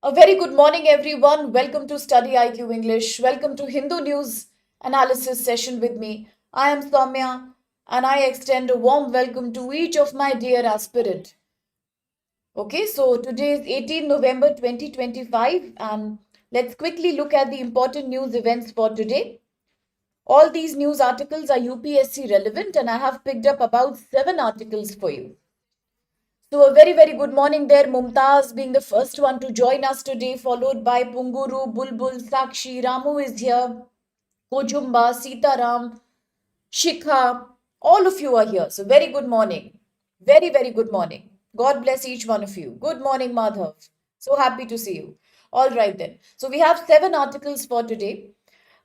A very good morning, everyone. Welcome to StudyIQ English. Welcome to Hindu News Analysis session with me. I am Saumya, and I extend a warm welcome to each of my dear aspirant. Okay, so today is 18 November 2025, and let's quickly look at the important news events for today. All these news articles are UPSC relevant, and I have picked up about 7 articles for you. So a very, very good morning there. Mumtaz being the first one to join us today, followed by Punguru, Bulbul, Sakshi, Ramu is here, Kojumba, Sitaram, Shikha. All of you are here. So very good morning. Very, very good morning. God bless each one of you. Good morning, Madhav. So happy to see you. All right then. So we have 7 articles for today.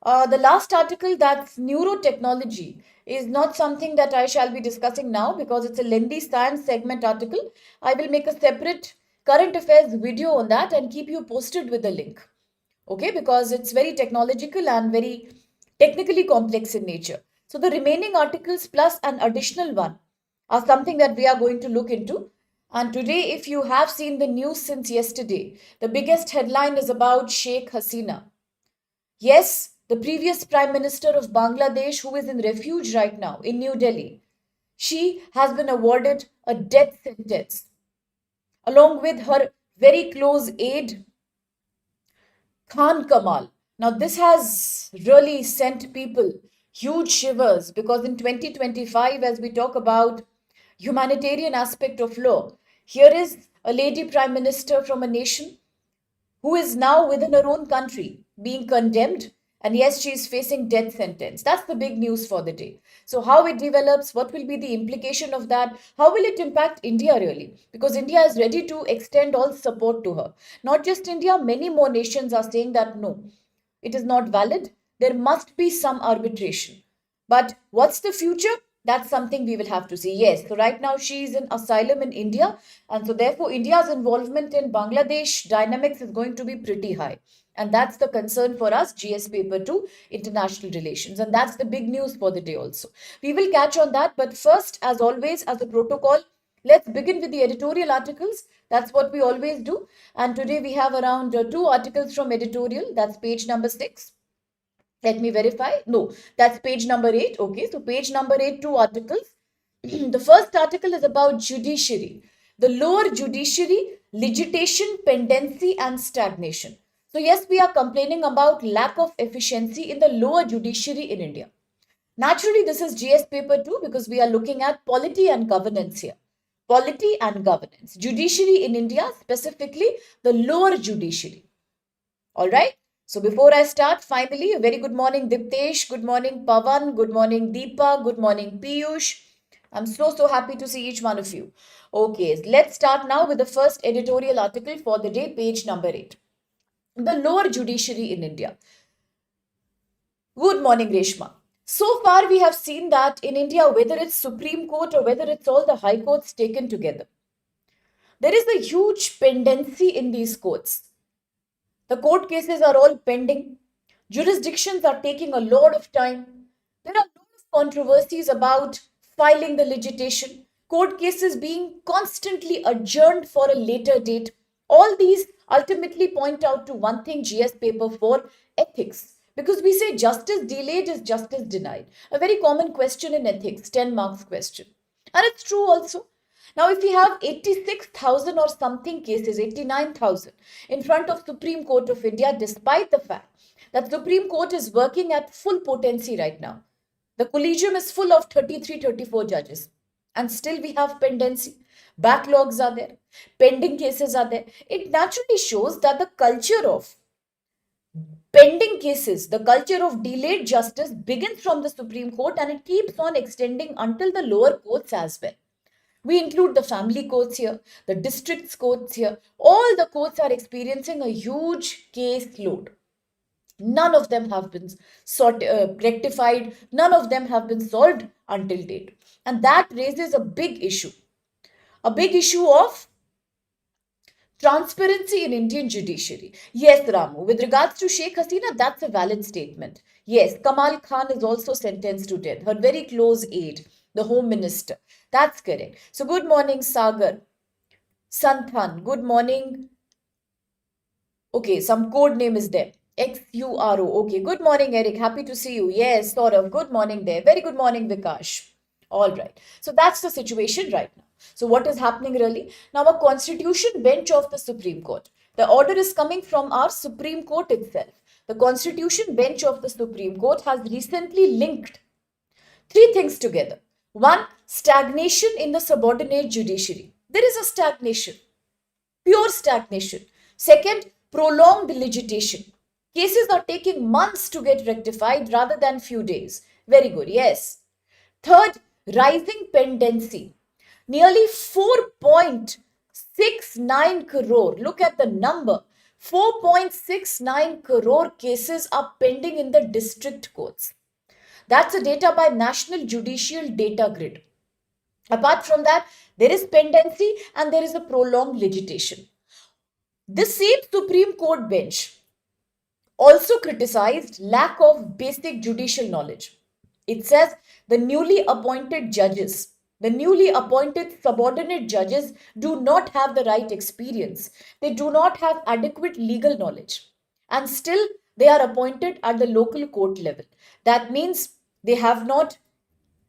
The last article, that's neurotechnology, is not something that I shall be discussing now because it's a lengthy science segment article. I will make a separate current affairs video on that and keep you posted with the link. Okay, because it's very technological and very technically complex in nature. So the remaining articles plus an additional one are something that we are going to look into. And today, if you have seen the news since yesterday, the biggest headline is about Sheikh Hasina. Yes, the previous Prime Minister of Bangladesh, who is in refuge right now in New Delhi, she has been awarded a death sentence along with her very close aide, Khan Kamal. Now, this has really sent people huge shivers because in 2025, as we talk about humanitarian aspect of law, here is a lady Prime Minister from a nation who is now within her own country being condemned, and yes, she is facing death sentence. That's the big news for the day. So how it develops, what will be the implication of that, how will it impact India really, because India is ready to extend all support to her. Not just India, many more nations are saying that no, it is not valid, there must be some arbitration. But what's the future? That's something we will have to see. Yes, so right now she is in asylum in India, and so therefore India's involvement in Bangladesh dynamics is going to be pretty high. And that's the concern for us, GS paper 2, international relations. And that's the big news for the day also. We will catch on that. But first, as always, as a protocol, let's begin with the editorial articles. That's what we always do. And today we have around 2 articles from editorial. That's page number 6. Let me verify. No, that's page number 8. Okay, so page number 8, 2 articles. The first article is about judiciary, the lower judiciary, litigation, pendency, and stagnation. So, yes, we are complaining about lack of efficiency in the lower judiciary in India. Naturally, this is GS paper 2 because we are looking at polity and governance here. Polity and governance. Judiciary in India, specifically the lower judiciary. All right. So before I start, finally, a very good morning, Diptesh. Good morning, Pavan. Good morning, Deepa. Good morning, Piyush. I'm so happy to see each one of you. Okay, let's start now with the first editorial article for the day, page number 8. The lower judiciary in India. Good morning, Reshma. So far, we have seen that in India, whether it's Supreme Court or whether it's all the high courts taken together, there is a huge pendency in these courts. The court cases are all pending. Jurisdictions are taking a lot of time. There are a lot of controversies about filing the litigation, court cases being constantly adjourned for a later date. All these ultimately point out to one thing, GS paper 4, ethics. Because we say justice delayed is justice denied. A very common question in ethics, 10 marks question. And it's true also. Now, if we have 86,000 or something cases, 89,000 in front of Supreme Court of India, despite the fact that Supreme Court is working at full potency right now, the collegium is full of 33, 34 judges, and still we have pendency. Backlogs are there, pending cases are there. It naturally shows that the culture of pending cases, the culture of delayed justice begins from the Supreme Court and it keeps on extending until the lower courts as well. We include the family courts here, the districts courts here. All the courts are experiencing a huge case load. None of them have been rectified. None of them have been solved until date. And that raises a big issue. A big issue of transparency in Indian judiciary. Yes, Ramu, with regards to Sheikh Hasina, that's a valid statement. Yes, Kamal Khan is also sentenced to death. Her very close aide, the Home Minister. That's correct. So, good morning, Sagar. Santhan, good morning. Okay, some code name is there. XURO. Okay, good morning, Eric. Happy to see you. Yes, sort of. Good morning there. Very good morning, Vikash. All right. So that's the situation right now. So what is happening really? Now, a constitution bench of the Supreme Court. The order is coming from our Supreme Court itself. The constitution bench of the Supreme Court has recently linked three things together. One, stagnation in the subordinate judiciary. There is a stagnation, pure stagnation. Second, prolonged litigation. Cases are taking months to get rectified rather than few days. Very good, yes. Third, rising pendency. Nearly 4.69 crore. Look at the number. 4.69 crore cases are pending in the district courts. That's a data by National Judicial Data Grid. Apart from that, there is pendency and there is a prolonged litigation. The same Supreme Court bench also criticized lack of basic judicial knowledge. It says the newly appointed judges, the newly appointed subordinate judges do not have the right experience. They do not have adequate legal knowledge. And still, they are appointed at the local court level. That means they have not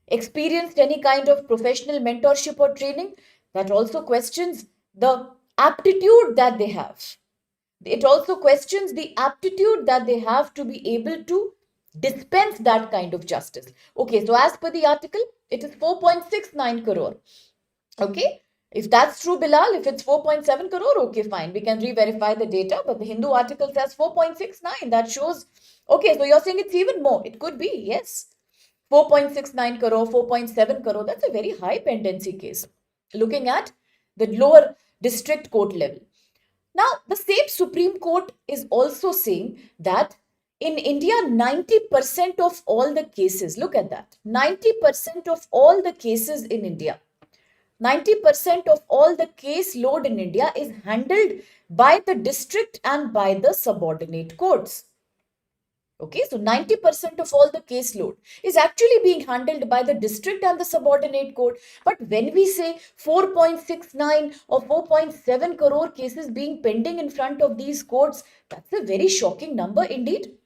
experienced any kind of professional mentorship or training. That also questions the aptitude that they have. It also questions the aptitude that they have to be able to dispense that kind of justice. Okay, so as per the article, it is 4.69 crore. Okay, if that's true, Bilal, if it's 4.7 crore, okay, fine. We can re-verify the data, but the Hindu article says 4.69. That shows, okay, so you're saying it's even more. It could be, yes. 4.69 crore, 4.7 crore, that's a very high pendency case. Looking at the lower district court level. Now, the same Supreme Court is also saying that in India, 90% of all the cases, look at that, 90% of all the cases in India, 90% of all the case load in India is handled by the district and by the subordinate courts. Okay, so 90% of all the caseload is actually being handled by the district and the subordinate court. But when we say 4.69 or 4.7 crore cases being pending in front of these courts, that's a very shocking number indeed.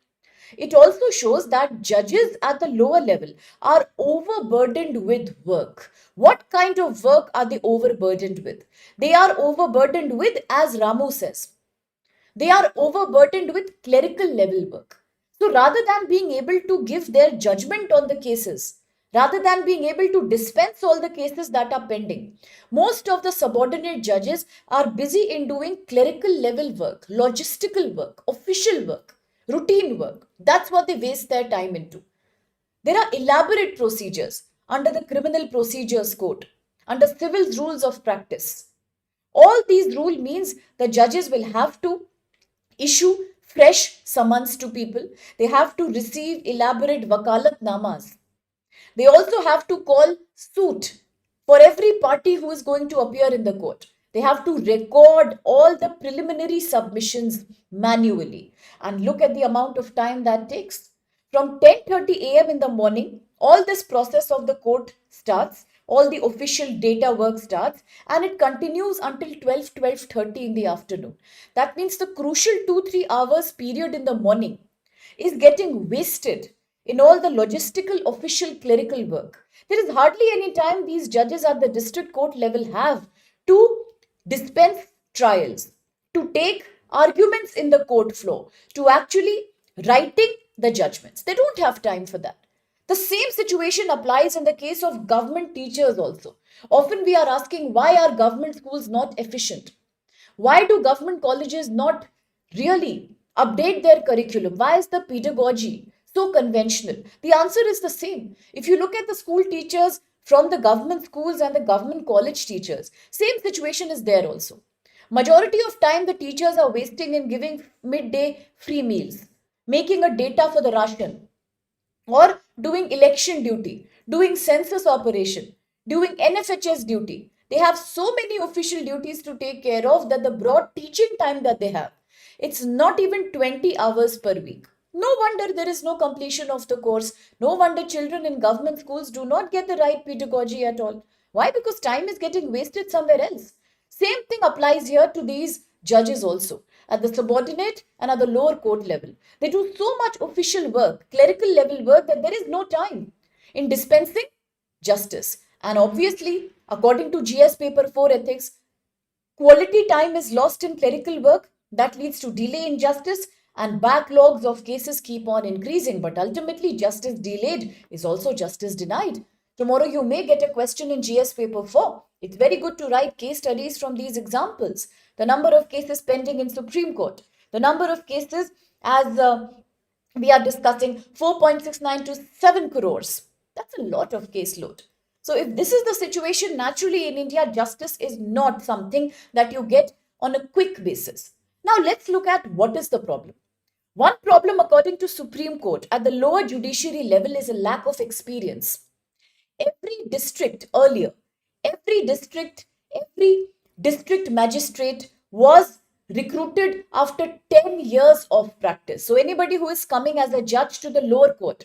It also shows that judges at the lower level are overburdened with work. What kind of work are they overburdened with? They are overburdened with, as Ramu says, they are overburdened with clerical level work. So rather than being able to give their judgment on the cases, rather than being able to dispense all the cases that are pending, most of the subordinate judges are busy in doing clerical level work, logistical work, official work, routine work. That's what they waste their time into. There are elaborate procedures under the Criminal Procedures Code, under civil rules of practice. All these rules means the judges will have to issue fresh summons to people. They have to receive elaborate wakalat namas. They also have to call suit for every party who is going to appear in the court. They have to record all the preliminary submissions manually. And look at the amount of time that takes. From 10:30 a.m. in the morning, all this process of the court starts, all the official data work starts, and it continues until 12:30 in the afternoon. That means the crucial 2-3 hours period in the morning is getting wasted in all the logistical official clerical work. There is hardly any time these judges at the district court level have to dispense trials, to take arguments in the court floor, to actually writing the judgments. They don't have time for that. The same situation applies in the case of government teachers also. Often we are asking, why are government schools not efficient? Why do government colleges not really update their curriculum? Why is the pedagogy so conventional? The answer is the same. If you look at the school teachers from the government schools and the government college teachers, same situation is there also. Majority of time the teachers are wasting in giving midday free meals, making a data for the ration, or doing election duty, doing census operation, doing NFHS duty. They have so many official duties to take care of that the broad teaching time that they have, it's not even 20 hours per week. No wonder there is no completion of the course. No wonder children in government schools do not get the right pedagogy at all. Why? Because time is getting wasted somewhere else. Same thing applies here to these judges also, at the subordinate and at the lower court level. They do so much official work, clerical level work, that there is no time in dispensing justice. And obviously, according to GS paper 4 ethics, quality time is lost in clerical work. That leads to delay in justice, and backlogs of cases keep on increasing. But ultimately, justice delayed is also justice denied. Tomorrow, you may get a question in GS paper 4. It's very good to write case studies from these examples. The number of cases pending in Supreme Court, the number of cases as we are discussing 4.69 to 7 crores. That's a lot of caseload. So if this is the situation, naturally in India, justice is not something that you get on a quick basis. Now let's look at what is the problem. One problem according to Supreme Court at the lower judiciary level is a lack of experience. Every district earlier, every district, every district magistrate was recruited after 10 years of practice. So anybody who is coming as a judge to the lower court,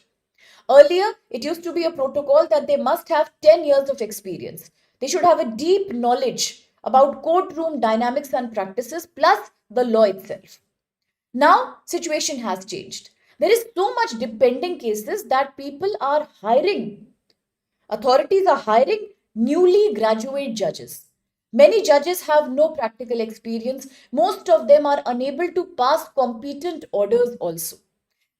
earlier, it used to be a protocol that they must have 10 years of experience. They should have a deep knowledge about courtroom dynamics and practices plus the law itself. Now, situation has changed. There is so much depending cases that people are hiring. Authorities are hiring newly graduate judges. Many judges have no practical experience. Most of them are unable to pass competent orders also.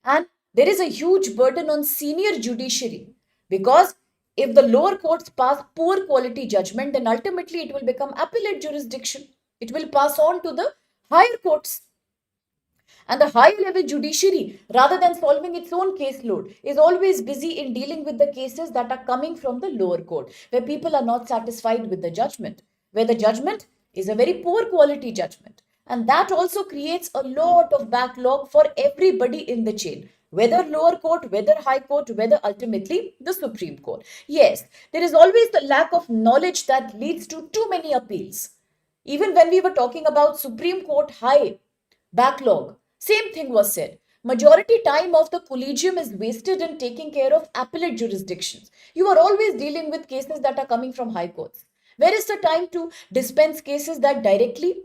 And there is a huge burden on senior judiciary, because if the lower courts pass poor quality judgment, then ultimately it will become appellate jurisdiction. It will pass on to the higher courts. And the higher level judiciary, rather than solving its own caseload, is always busy in dealing with the cases that are coming from the lower court, where people are not satisfied with the judgment, where the judgment is a very poor quality judgment. And that also creates a lot of backlog for everybody in the chain, whether lower court, whether high court, whether ultimately the Supreme Court. Yes, there is always the lack of knowledge that leads to too many appeals. Even when we were talking about Supreme Court high backlog, same thing was said. Majority time of the collegium is wasted in taking care of appellate jurisdictions. You are always dealing with cases that are coming from high courts. Where is the time to dispense cases that directly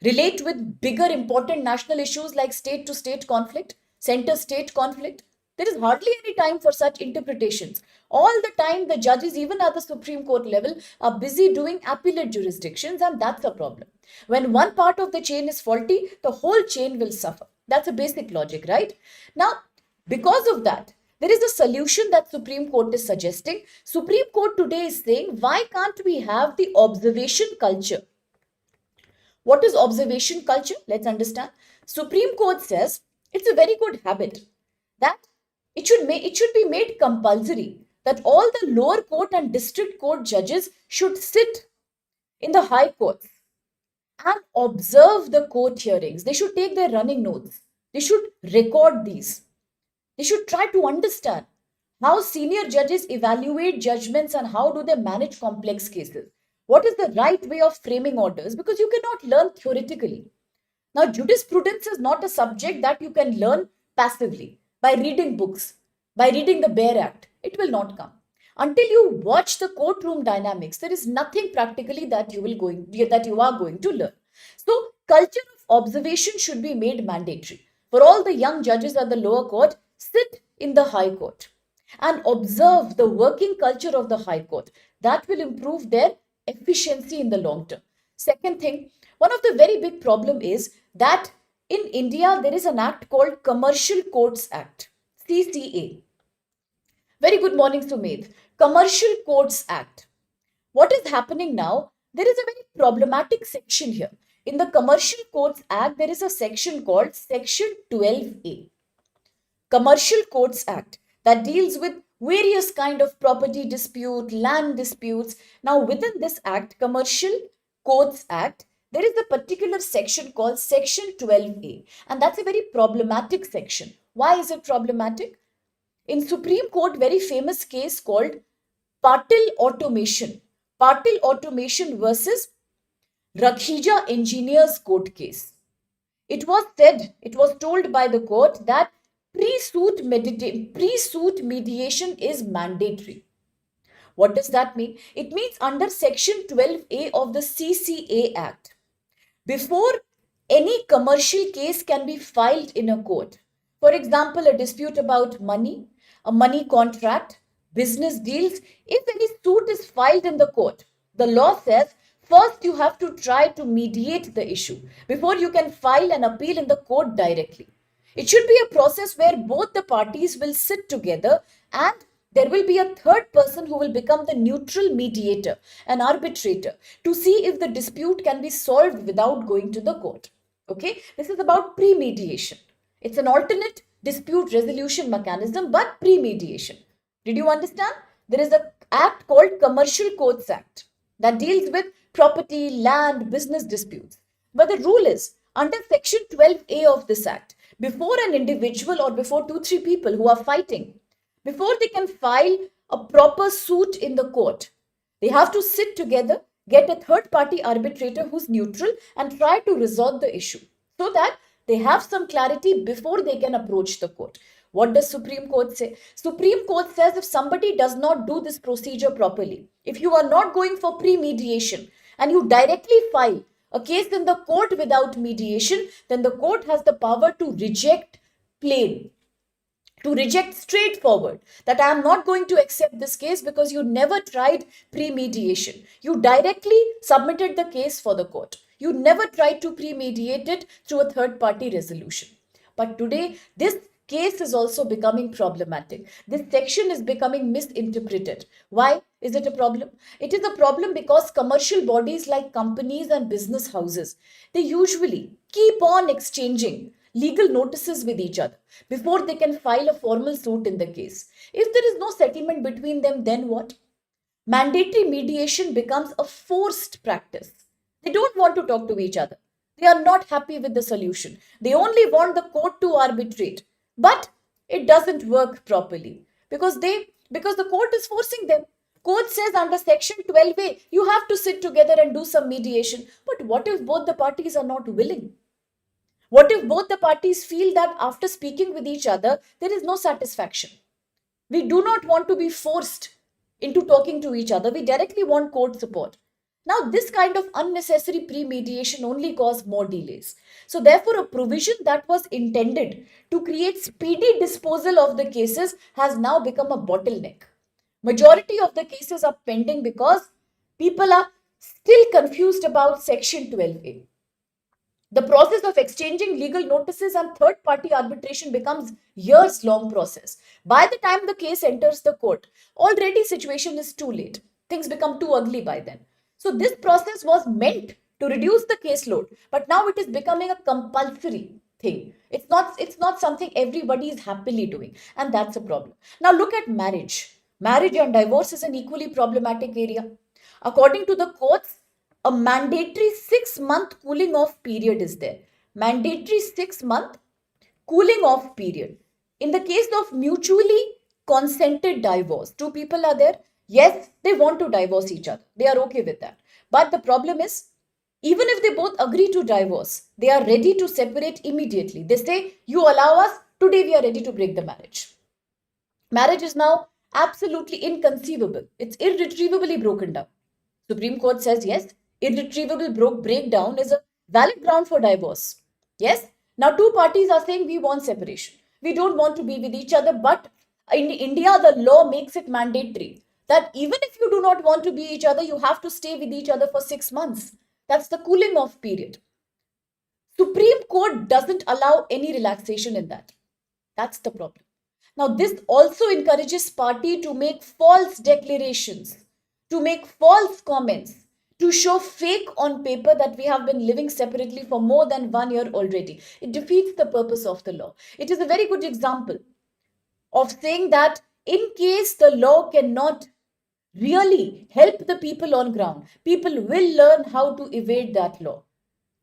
relate with bigger important national issues like state to state conflict, center state conflict? There is hardly any time for such interpretations. All the time, the judges, even at the Supreme Court level, are busy doing appellate jurisdictions, and that's a problem. When one part of the chain is faulty, the whole chain will suffer. That's a basic logic, right? Now, because of that, there is a solution that Supreme Court is suggesting. Supreme Court today is saying, why can't we have the observation culture? What is observation culture? Let's understand. Supreme Court says it's a very good habit that it should be made compulsory that all the lower court and district court judges should sit in the high courts and observe the court hearings. They should take their running notes. They should record these. They should try to understand how senior judges evaluate judgments and how do they manage complex cases. What is the right way of framing orders? Because you cannot learn theoretically. Now, jurisprudence is not a subject that you can learn passively by reading books, by reading the Bare Act. It will not come. Until you watch the courtroom dynamics, there is nothing practically that you are going to learn. So, culture of observation should be made mandatory. For all the young judges at the lower court, sit in the high court and observe the working culture of the high court. That will improve their efficiency in the long term. Second thing, one of the very big problem is that in India, there is an act called Commercial Courts Act, CCA. Very good morning, Sumedh. Commercial Courts Act. What is happening now? There is a very problematic section here. In the Commercial Courts Act, there is a section called Section 12A. Commercial Courts Act that deals with various kind of property dispute, land disputes. Now, within this act, Commercial Courts Act, there is a particular section called Section 12A, and that's a very problematic section. Why is it problematic? In Supreme Court, very famous case called Patil Automation versus Rakhija Engineers Court case. It was told by the court that pre-suit mediation is mandatory. What does that mean? It means under Section 12A of the CCA Act, before any commercial case can be filed in a court. For example, a dispute about money, a money contract, business deals. If any suit is filed in the court, the law says first you have to try to mediate the issue before you can file an appeal in the court directly. It should be a process where both the parties will sit together and there will be a third person who will become the neutral mediator, an arbitrator, to see if the dispute can be solved without going to the court. Okay, this is about pre-mediation. It's an alternate dispute resolution mechanism, but pre-mediation. Did you understand? There is an act called Commercial Courts Act that deals with property, land, business disputes. But the rule is, under Section 12A of this act, before an individual or before 2-3 people who are fighting, before they can file a proper suit in the court, they have to sit together, get a third party arbitrator who's neutral and try to resolve the issue so that they have some clarity before they can approach the court. What does Supreme Court say? Supreme Court says if somebody does not do this procedure properly, if you are not going for pre-mediation and you directly file a case in the court without mediation, then the court has the power to reject plain, to reject straightforward, that I am not going to accept this case because you never tried pre-mediation. You directly submitted the case for the court. You never tried to pre-mediate it through a third-party resolution. But today, this case is also becoming problematic. This section is becoming misinterpreted. Why is it a problem? It is a problem because commercial bodies like companies and business houses, they usually keep on exchanging legal notices with each other before they can file a formal suit in the case. If there is no settlement between them, then what? Mandatory mediation becomes a forced practice. They don't want to talk to each other. They are not happy with the solution. They only want the court to arbitrate. But it doesn't work properly because the court is forcing them. Court says under Section 12A, you have to sit together and do some mediation. But what if both the parties are not willing? What if both the parties feel that after speaking with each other, there is no satisfaction? We do not want to be forced into talking to each other. We directly want court support. Now, this kind of unnecessary pre-mediation only causes more delays. So, therefore, a provision that was intended to create speedy disposal of the cases has now become a bottleneck. Majority of the cases are pending because people are still confused about Section 12A. The process of exchanging legal notices and third-party arbitration becomes years-long process. By the time the case enters the court, already situation is too late. Things become too ugly by then. So this process was meant to reduce the caseload, but now it is becoming a compulsory thing. It's not something everybody is happily doing, and that's a problem. Now look at marriage. Marriage and divorce is an equally problematic area. According to the courts, a mandatory 6-month cooling off period is there. Mandatory 6-month cooling off period. In the case of mutually consented divorce, two people are there. Yes, they want to divorce each other. They are okay with that. But the problem is, even if they both agree to divorce, they are ready to separate immediately. They say, you allow us, today we are ready to break the marriage. Marriage is now absolutely inconceivable. It's irretrievably broken down. Supreme Court says, yes, irretrievable breakdown is a valid ground for divorce. Yes, now two parties are saying we want separation. We don't want to be with each other, but in India, the law makes it mandatory that even if you do not want to be each other, you have to stay with each other for 6 months. That's the cooling off period. Supreme Court doesn't allow any relaxation in that. That's the problem. Now, this also encourages party to make false declarations, to make false comments, to show fake on paper that we have been living separately for more than 1 year already. It defeats the purpose of the law. It is a very good example of saying that in case the law cannot really help the people on ground, people will learn how to evade that law.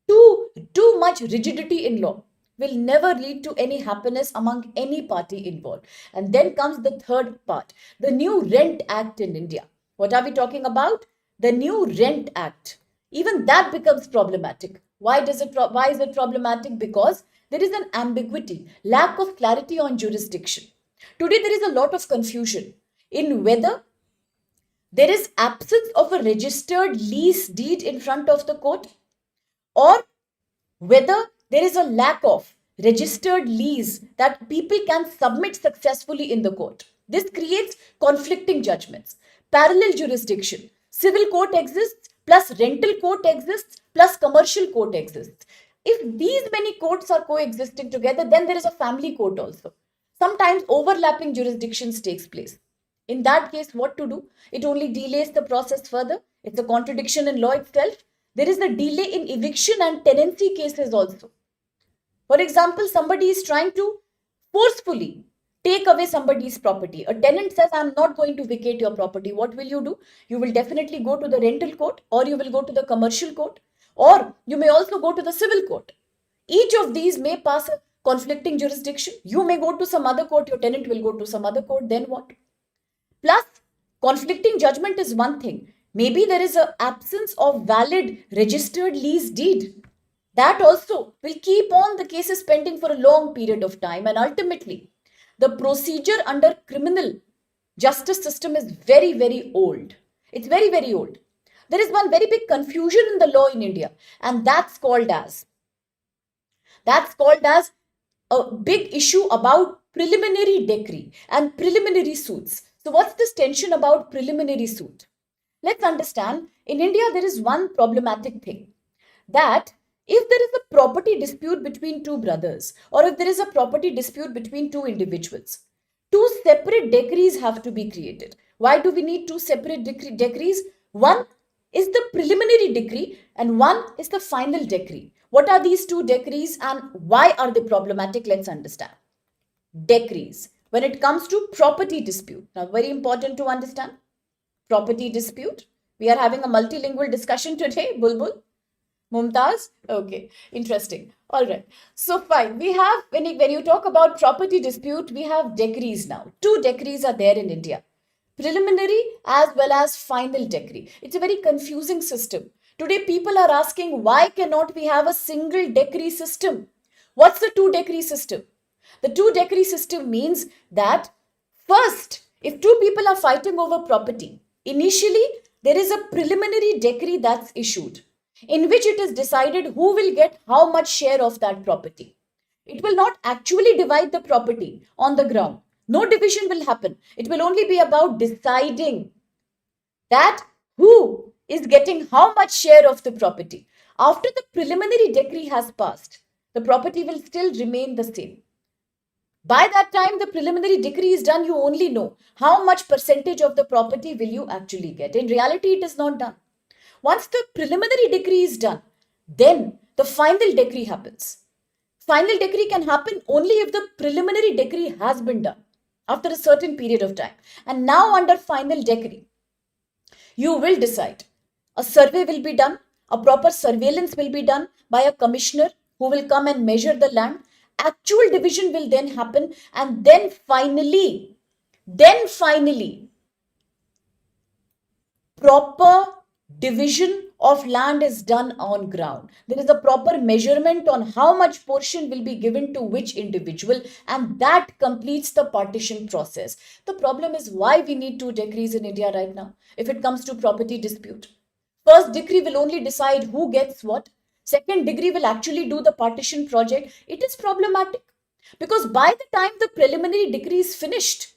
Too much rigidity in law will never lead to any happiness among any party involved. And then comes the third part, the new Rent Act in India. What are we talking about? The new Rent Act. Even that becomes problematic. Why is it problematic? Because there is an ambiguity, lack of clarity on jurisdiction. Today there is a lot of confusion in whether there is absence of a registered lease deed in front of the court, or whether there is a lack of registered lease that people can submit successfully in the court. This creates conflicting judgments. Parallel jurisdiction. Civil court exists, plus rental court exists, plus commercial court exists. If these many courts are coexisting together, then there is a family court also. Sometimes overlapping jurisdictions takes place. In that case, what to do? It only delays the process further. It's a contradiction in law itself. There is a delay in eviction and tenancy cases also. For example, somebody is trying to forcefully take away somebody's property. A tenant says, I'm not going to vacate your property. What will you do? You will definitely go to the rental court, or you will go to the commercial court, or you may also go to the civil court. Each of these may pass a conflicting jurisdiction. You may go to some other court, your tenant will go to some other court. Then what? Plus, conflicting judgment is one thing. Maybe there is an absence of valid registered lease deed. That also will keep on the cases pending for a long period of time, and ultimately, the procedure under criminal justice system is very, very old. It's very, very old. There is one very big confusion in the law in India, and that's called as a big issue about preliminary decree and preliminary suits. So, what's this tension about preliminary suit? Let's understand, in India, there is one problematic thing, that if there is a property dispute between two brothers, or if there is a property dispute between two individuals, two separate decrees have to be created. Why do we need two separate decrees? One is the preliminary decree and one is the final decree. What are these two decrees and why are they problematic? Let's understand. Decrees. When it comes to property dispute, now very important to understand. Property dispute. We are having a multilingual discussion today, Bulbul. Mumtaz? Okay, interesting. All right. So fine. We have, when you talk about property dispute, we have decrees now. Two decrees are there in India. Preliminary as well as final decree. It's a very confusing system. Today people are asking, why cannot we have a single decree system? What's the two decree system? The two decree system means that first, if two people are fighting over property, initially there is a preliminary decree that's issued, in which it is decided who will get how much share of that property. It will not actually divide the property on the ground. No division will happen. It will only be about deciding that who is getting how much share of the property. After the preliminary decree has passed, the property will still remain the same. By that time, the preliminary decree is done, you only know how much percentage of the property will you actually get. In reality, it is not done. Once the preliminary decree is done, then the final decree happens. Final decree can happen only if the preliminary decree has been done after a certain period of time. And now under final decree, you will decide. A survey will be done, a proper surveillance will be done by a commissioner who will come and measure the land. Actual division will then happen, and then finally, proper division of land is done on ground. There is a proper measurement on how much portion will be given to which individual, and that completes the partition process. The problem is why we need two decrees in India right now if it comes to property dispute. First decree will only decide who gets what. Second degree will actually do the partition project. It is problematic because by the time the preliminary decree is finished,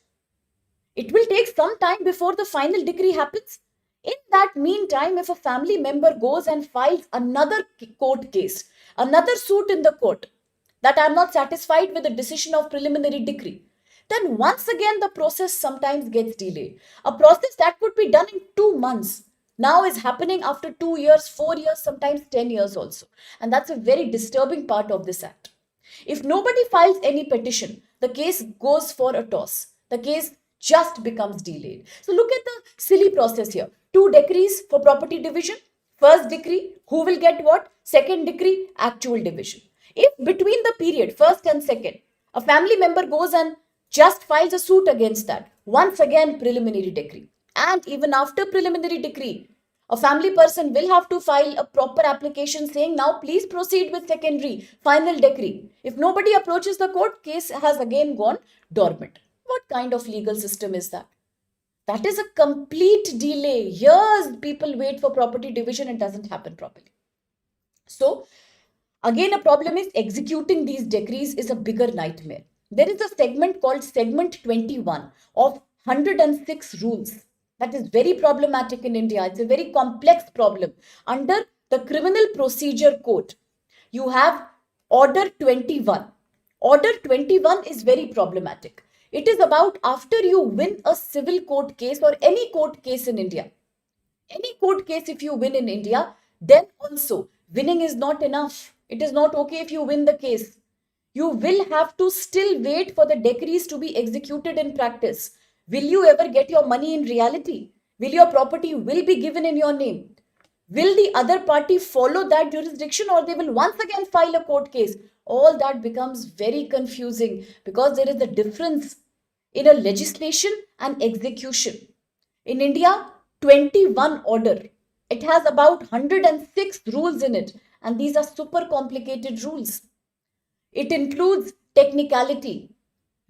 it will take some time before the final decree happens. In that meantime, if a family member goes and files another court case, another suit in the court, that I am not satisfied with the decision of preliminary decree, then once again the process sometimes gets delayed. A process that could be done in 2 months now is happening after 2 years, 4 years, sometimes 10 years also. And that's a very disturbing part of this act. If nobody files any petition, the case goes for a toss. The case just becomes delayed. So look at the silly process here. Two decrees for property division. First decree, who will get what? Second decree, actual division. If between the period, first and second, a family member goes and just files a suit against that, once again preliminary decree. And even after preliminary decree, a family person will have to file a proper application saying, now please proceed with secondary, final decree. If nobody approaches the court, case has again gone dormant. What kind of legal system is that? That is a complete delay. Years people wait for property division and it doesn't happen properly. So, Again, a problem is executing these decrees is a bigger nightmare. There is a segment called segment 21 of 106 rules that is very problematic in India. It's a very complex problem. Under the Criminal Procedure Code, you have Order 21. Order 21 is very problematic. It is about after you win a civil court case or any court case in India. Any court case, if you win in India, then also winning is not enough. It is not okay if you win the case. You will have to still wait for the decrees to be executed in practice. Will you ever get your money in reality? Will your property will be given in your name? Will the other party follow that jurisdiction, or they will once again file a court case? All that becomes very confusing because there is a difference in a legislation and execution. In India, 21 order. It has about 106 rules in it, and these are super complicated rules. It includes technicality,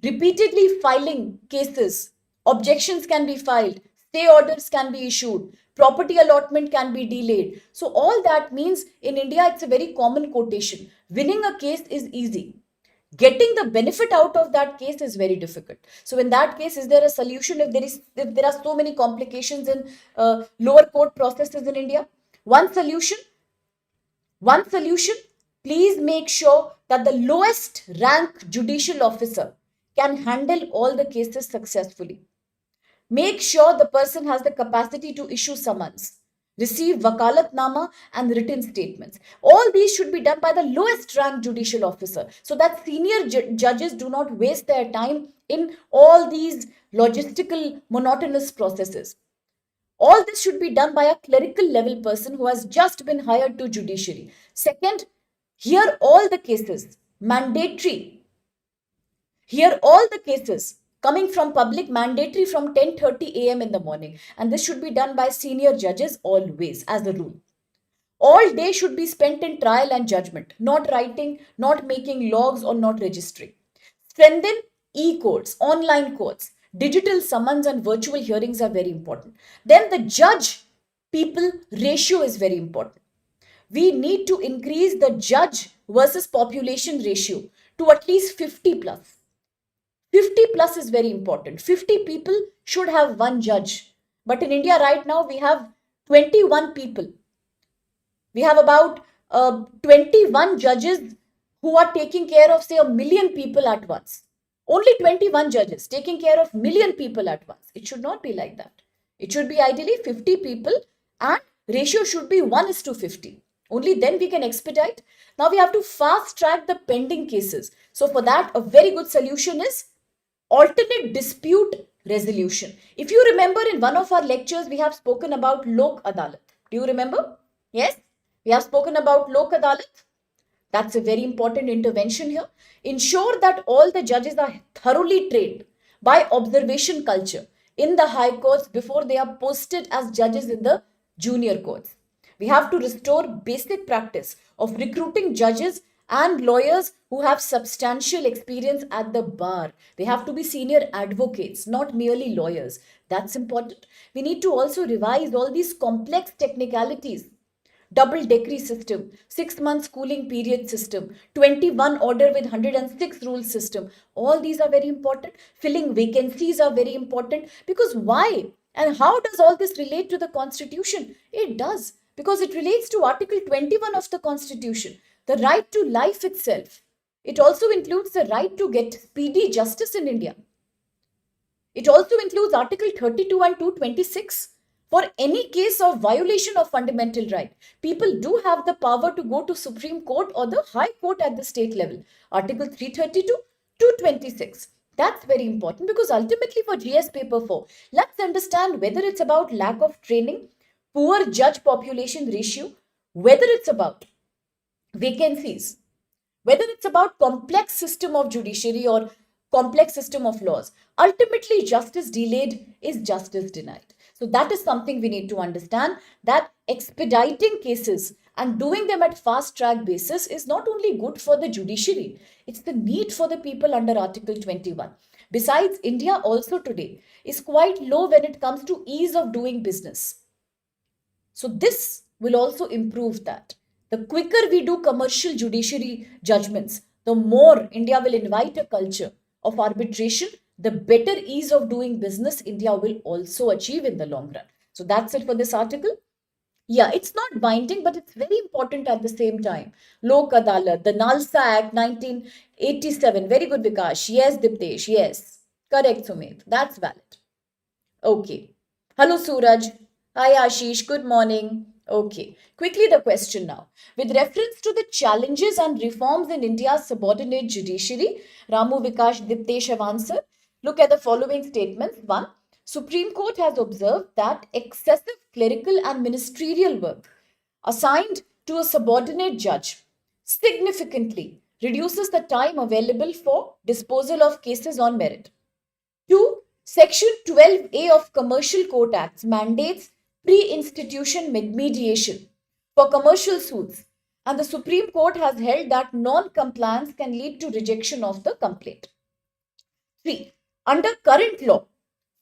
repeatedly filing cases, objections can be filed, stay orders can be issued, property allotment can be delayed. So all that means in India, it's a very common quotation. Winning a case is easy. Getting the benefit out of that case is very difficult. So in that case, is there a solution if there are so many complications in lower court processes in India? One solution, please make sure that the lowest rank judicial officer can handle all the cases successfully. Make sure the person has the capacity to issue summons, receive wakalatnama and written statements. All these should be done by the lowest ranked judicial officer so that senior judges do not waste their time in all these logistical monotonous processes. All this should be done by a clerical level person who has just been hired to judiciary. Second, hear all the cases, mandatory. Hear all the cases coming from public, mandatory from 10:30 a.m. in the morning. And this should be done by senior judges always as a rule. All day should be spent in trial and judgment, not writing, not making logs, or not registering. Strengthen e-courts, online courts. Digital summons and virtual hearings are very important. Then the judge people ratio is very important. We need to increase the judge versus population ratio to at least 50 plus. 50 plus is very important. 50 people should have one judge. But in India right now, we have 21 people. We have about 21 judges who are taking care of, say, 1 million people at once. Only 21 judges taking care of 1 million people at once. It should not be like that. It should be ideally 50 people and ratio should be 1:50. Only then we can expedite. Now we have to fast track the pending cases. So for that, a very good solution is alternate dispute resolution. If you remember, in one of our lectures, we have spoken about Lok Adalat. Do you remember? Yes, we have spoken about Lok Adalat. That's a very important intervention here. Ensure that all the judges are thoroughly trained by observation culture in the high courts before they are posted as judges in the junior courts. We have to restore basic practice of recruiting judges and lawyers who have substantial experience at the bar. They have to be senior advocates, not merely lawyers. That's important. We need to also revise all these complex technicalities. Double decree system, 6 month schooling period system, 21 order with 106 rule system. All these are very important. Filling vacancies are very important. Because why? And how does all this relate to the Constitution? It does. Because it relates to Article 21 of the Constitution, the right to life itself. It also includes the right to get speedy justice in India. It also includes Article 32 and 226. For any case of violation of fundamental right, people do have the power to go to Supreme Court or the High Court at the state level. Article 332, 226. That's very important because ultimately for GS paper 4, let's understand whether it's about lack of training, poor judge population ratio, whether it's about vacancies, whether it's about complex system of judiciary or complex system of laws. Ultimately, justice delayed is justice denied. So that is something we need to understand, that expediting cases and doing them at fast track basis is not only good for the judiciary, it's the need for the people under Article 21. Besides, India also today is quite low when it comes to ease of doing business. So this will also improve that. The quicker we do commercial judiciary judgments, the more India will invite a culture of arbitration, the better ease of doing business India will also achieve in the long run. So that's it for this article. Yeah, it's not binding, but it's very important at the same time. Lok Adalat, the Nalsa Act 1987. Very good, Vikash. Yes, Diptesh. Yes. Correct, Sumit. That's valid. Okay. Hello, Suraj. Hi, Ashish. Good morning. Okay. Quickly, the question now. With reference to the challenges and reforms in India's subordinate judiciary, Ramu, Vikash, Diptesh have answered. Look at the following statements. One, Supreme Court has observed that excessive clerical and ministerial work assigned to a subordinate judge significantly reduces the time available for disposal of cases on merit. 2. Section 12A of Commercial Court Acts mandates pre-institution mediation for commercial suits, and the Supreme Court has held that non-compliance can lead to rejection of the complaint. 3. Under current law,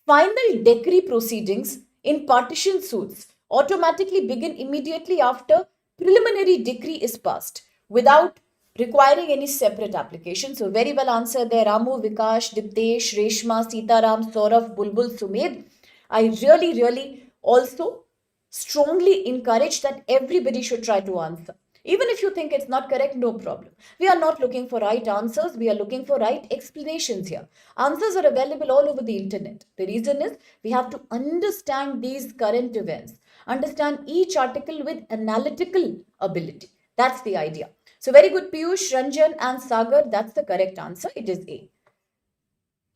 final decree proceedings in partition suits automatically begin immediately after preliminary decree is passed without requiring any separate application. So very well answered there, Ramu, Vikash, Diptesh, Reshma, Sitaram, Saurav, Bulbul, Sumed. I really also strongly encourage that everybody should try to answer. Even if you think it's not correct, no problem. We are not looking for right answers. We are looking for right explanations here. Answers are available all over the internet. The reason is we have to understand these current events, understand each article with analytical ability. That's the idea. So very good, Piyush, Ranjan and Sagar. That's the correct answer. It is A.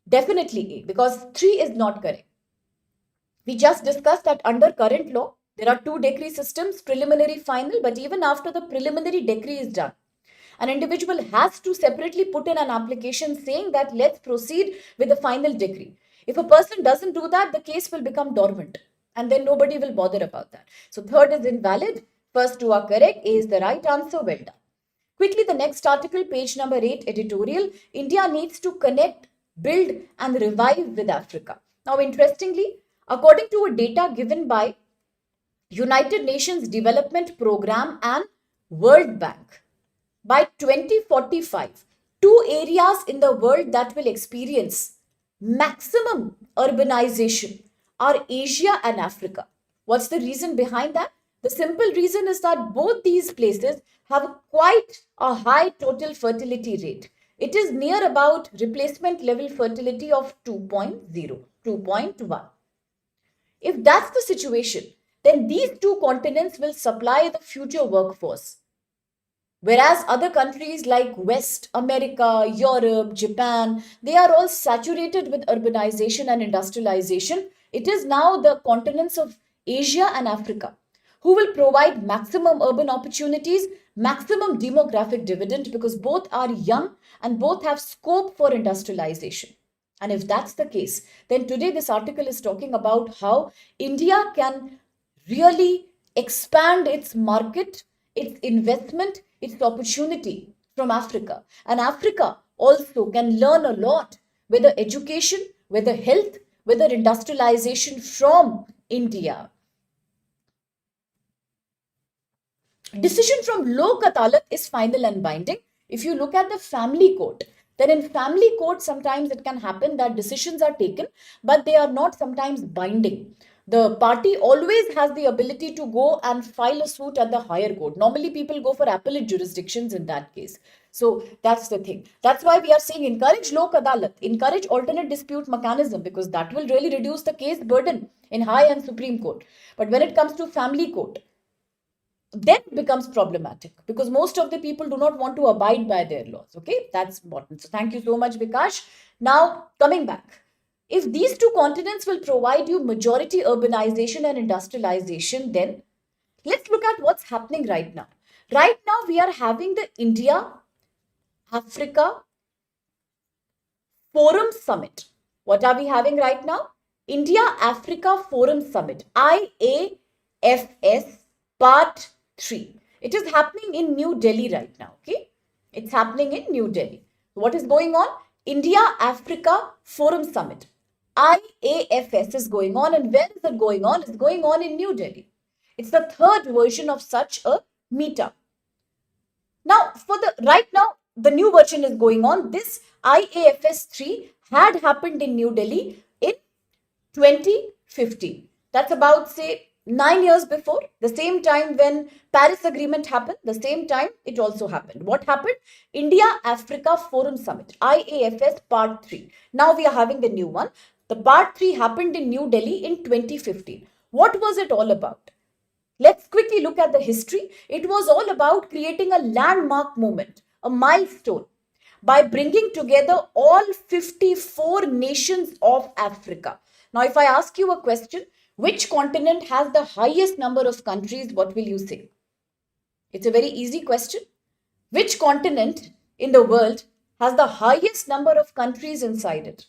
Definitely A, because 3 is not correct. We just discussed that under current law, there are 2 decree systems, preliminary, final, but even after the preliminary decree is done, an individual has to separately put in an application saying that let's proceed with the final decree. If a person doesn't do that, the case will become dormant and then nobody will bother about that. So 3rd is invalid. First 2 are correct. A is the right answer. Well done. Quickly, the next article, page number 8, editorial. India needs to connect, build and revive with Africa. Now, interestingly, according to a data given by United Nations Development Program and World Bank, by 2045, 2 areas in the world that will experience maximum urbanization are Asia and Africa. What's the reason behind that? The simple reason is that both these places have quite a high total fertility rate. It is near about replacement level fertility of 2.0, 2.1. If that's the situation, then these 2 continents will supply the future workforce. Whereas other countries like West America, Europe, Japan, they are all saturated with urbanization and industrialization. It is now the continents of Asia and Africa who will provide maximum urban opportunities, maximum demographic dividend, because both are young and both have scope for industrialization. And if that's the case, then today this article is talking about how India can really expand its market, its investment, its opportunity from Africa. And Africa also can learn a lot, whether education, whether health, whether industrialization from India. Decision from Lok Adalat is final and binding. If you look at the family court, then in family court, sometimes it can happen that decisions are taken, but they are not sometimes binding. The party always has the ability to go and file a suit at the higher court. Normally, people go for appellate jurisdictions in that case. So that's the thing. That's why we are saying encourage Lok Adalat, encourage alternate dispute mechanism, because that will really reduce the case burden in high and Supreme Court. But when it comes to family court, then it becomes problematic because most of the people do not want to abide by their laws. Okay, that's important. So thank you so much, Vikash. Now, coming back. If these 2 continents will provide you majority urbanization and industrialization, then let's look at what's happening right now. Right now, we are having the India-Africa Forum Summit. What are we having right now? India-Africa Forum Summit, IAFS Part 3. It is happening in New Delhi right now. Okay, it's happening in New Delhi. What is going on? India-Africa Forum Summit, IAFS is going on. And where is it going on? It's going on in New Delhi. It's the 3rd version of such a meetup. Now, right now, the new version is going on. This IAFS 3 had happened in New Delhi in 2015. That's about, say, 9 years before. The same time when Paris Agreement happened, the same time it also happened. What happened? India-Africa Forum Summit, IAFS Part 3. Now we are having the new one. The Part 3 happened in New Delhi in 2015. What was it all about? Let's quickly look at the history. It was all about creating a landmark moment, a milestone, by bringing together all 54 nations of Africa. Now, if I ask you a question, which continent has the highest number of countries? What will you say? It's a very easy question. Which continent in the world has the highest number of countries inside it?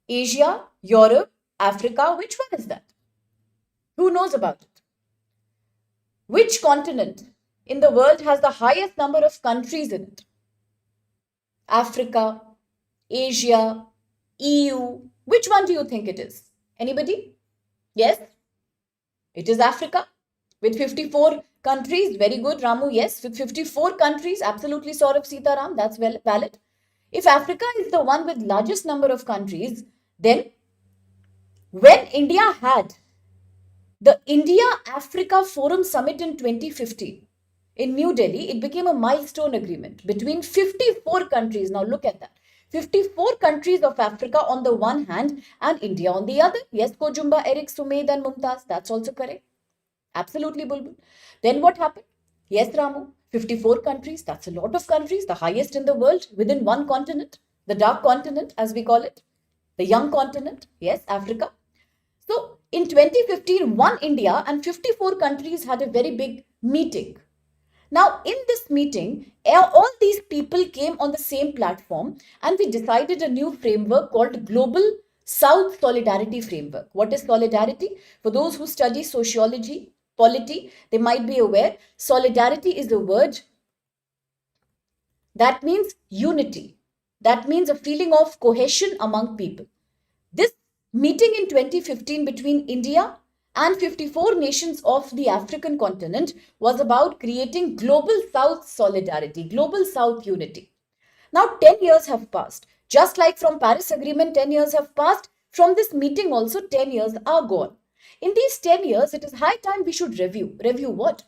Asia, Europe, Africa, which one is that? Who knows about it? Which continent in the world has the highest number of countries in it? Africa, Asia, EU. Which one do you think it is? Anybody? Yes? It is Africa with 54 countries. Very good, Ramu. Yes, with 54 countries. Absolutely, Saurabh Sitaram. That's valid. If Africa is the one with largest number of countries, then when India had the India-Africa Forum Summit in 2015 in New Delhi, it became a milestone agreement between 54 countries. Now look at that. 54 countries of Africa on the one hand and India on the other. Yes, Kojumba, Eric, Sumaid and Mumtaz. That's also correct. Absolutely, Bulbul. Then what happened? Yes, Ramu. 54 countries. That's a lot of countries. The highest in the world within one continent. The dark continent, as we call it. The young continent. Yes, Africa. So in 2015, one India and 54 countries had a very big meeting. Now, in this meeting, all these people came on the same platform and we decided a new framework called Global South Solidarity Framework. What is solidarity? For those who study sociology, polity, they might be aware, solidarity is a word that means unity. That means a feeling of cohesion among people. This meeting in 2015 between India and 54 nations of the African continent was about creating global South solidarity, global South unity. Now 10 years have passed. Just like from Paris Agreement 10 years have passed, from this meeting also 10 years are gone. In these 10 years, it is high time we should review. Review what?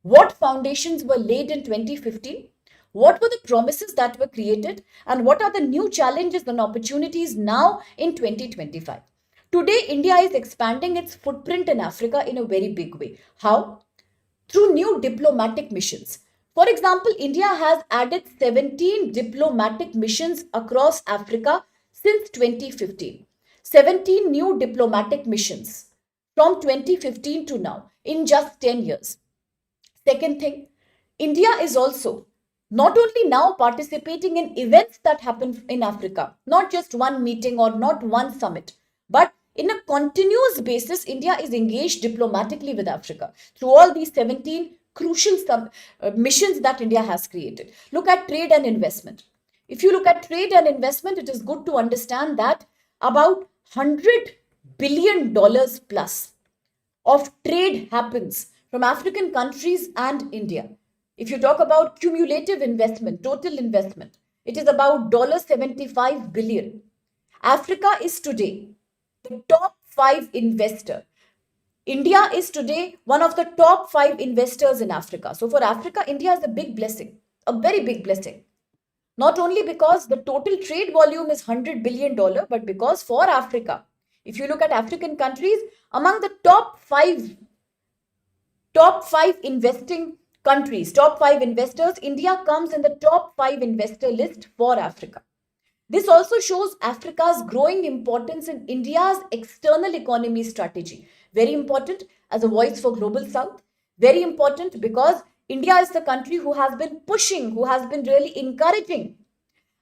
What foundations were laid in 2015? What were the promises that were created? And what are the new challenges and opportunities now in 2025? Today, India is expanding its footprint in Africa in a very big way. How? Through new diplomatic missions. For example, India has added 17 diplomatic missions across Africa since 2015. 17 new diplomatic missions from 2015 to now in just 10 years. Second thing, India is also not only now participating in events that happen in Africa, not just one meeting or not one summit, but in a continuous basis, India is engaged diplomatically with Africa through all these 17 crucial missions that India has created. Look at trade and investment. If you look at trade and investment, it is good to understand that about $100 billion plus of trade happens from African countries and India. If you talk about cumulative investment, total investment, it is about $75 billion. Africa is today the top 5 investor. India is today one of the top 5 investors in Africa. So for Africa, India is a big blessing, a very big blessing. Not only because the total trade volume is $100 billion, but because for Africa, if you look at African countries, among the top five investing countries, top 5 investors, India comes in the top 5 investor list for Africa. This also shows Africa's growing importance in India's external economy strategy. Very important as a voice for Global South. Very important because India is the country who has been pushing, who has been really encouraging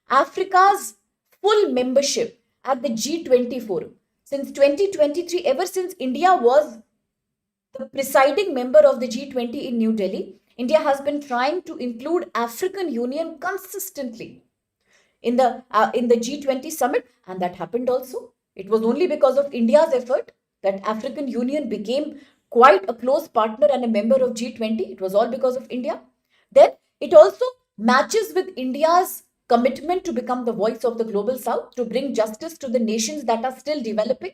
Africa's full membership at the G20 forum. Since 2023, ever since India was the presiding member of the G20 in New Delhi, India has been trying to include African Union consistently in the G20 summit, and that happened also. It was only because of India's effort that African Union became quite a close partner and a member of G20. It was all because of India. Then it also matches with India's commitment to become the voice of the global south, to bring justice to the nations that are still developing.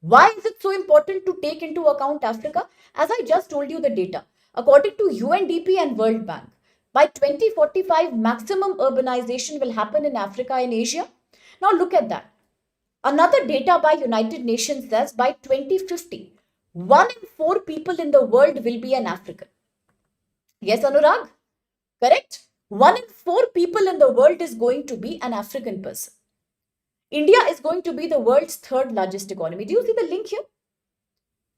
Why is it so important to take into account Africa? As I just told you the data, according to UNDP and World Bank, by 2045, maximum urbanization will happen in Africa and Asia. Now look at that. Another data by United Nations says by 2050, 1 in 4 people in the world will be an African. Yes, Anurag? Correct? 1 in 4 people in the world is going to be an African person. India is going to be the world's third largest economy. Do you see the link here?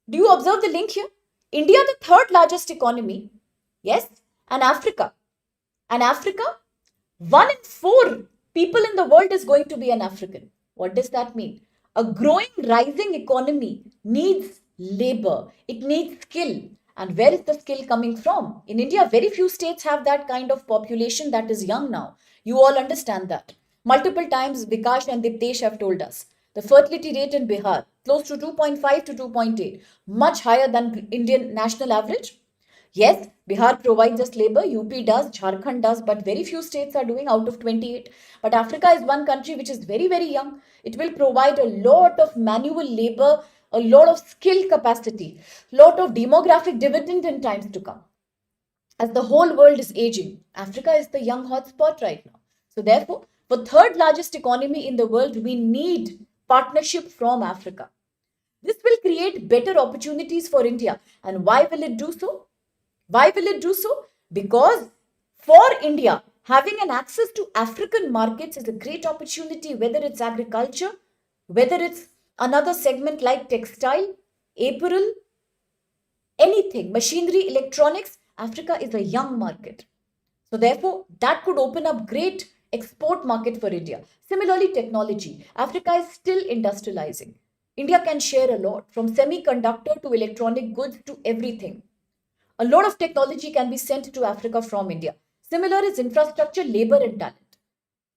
Do you observe the link here? India, the third largest economy. Yes. And Africa. And Africa, 1 in 4 people in the world is going to be an African. What does that mean? A growing, rising economy needs labor. It needs skill. And where is the skill coming from? In India, very few states have that kind of population that is young now. You all understand that. Multiple times, Vikash and Diptesh have told us. The fertility rate in Bihar, close to 2.5 to 2.8, much higher than Indian national average. Yes, Bihar provides us labor, UP does, Jharkhand does, but very few states are doing out of 28. But Africa is one country which is very, very young. It will provide a lot of manual labor, a lot of skill capacity, lot of demographic dividend in times to come. As the whole world is aging, Africa is the young hotspot right now. So therefore, for third largest economy in the world, we need partnership from Africa. This will create better opportunities for India. And why will it do so? Why will it do so? Because for India, having an access to African markets is a great opportunity, whether it's agriculture, whether it's another segment like textile, apparel, anything, machinery, electronics. Africa is a young market. So therefore, that could open up great export market for India. Similarly, technology. Africa is still industrializing. India can share a lot, from semiconductor to electronic goods to everything. A lot of technology can be sent to Africa from India. Similar is infrastructure, labor and talent.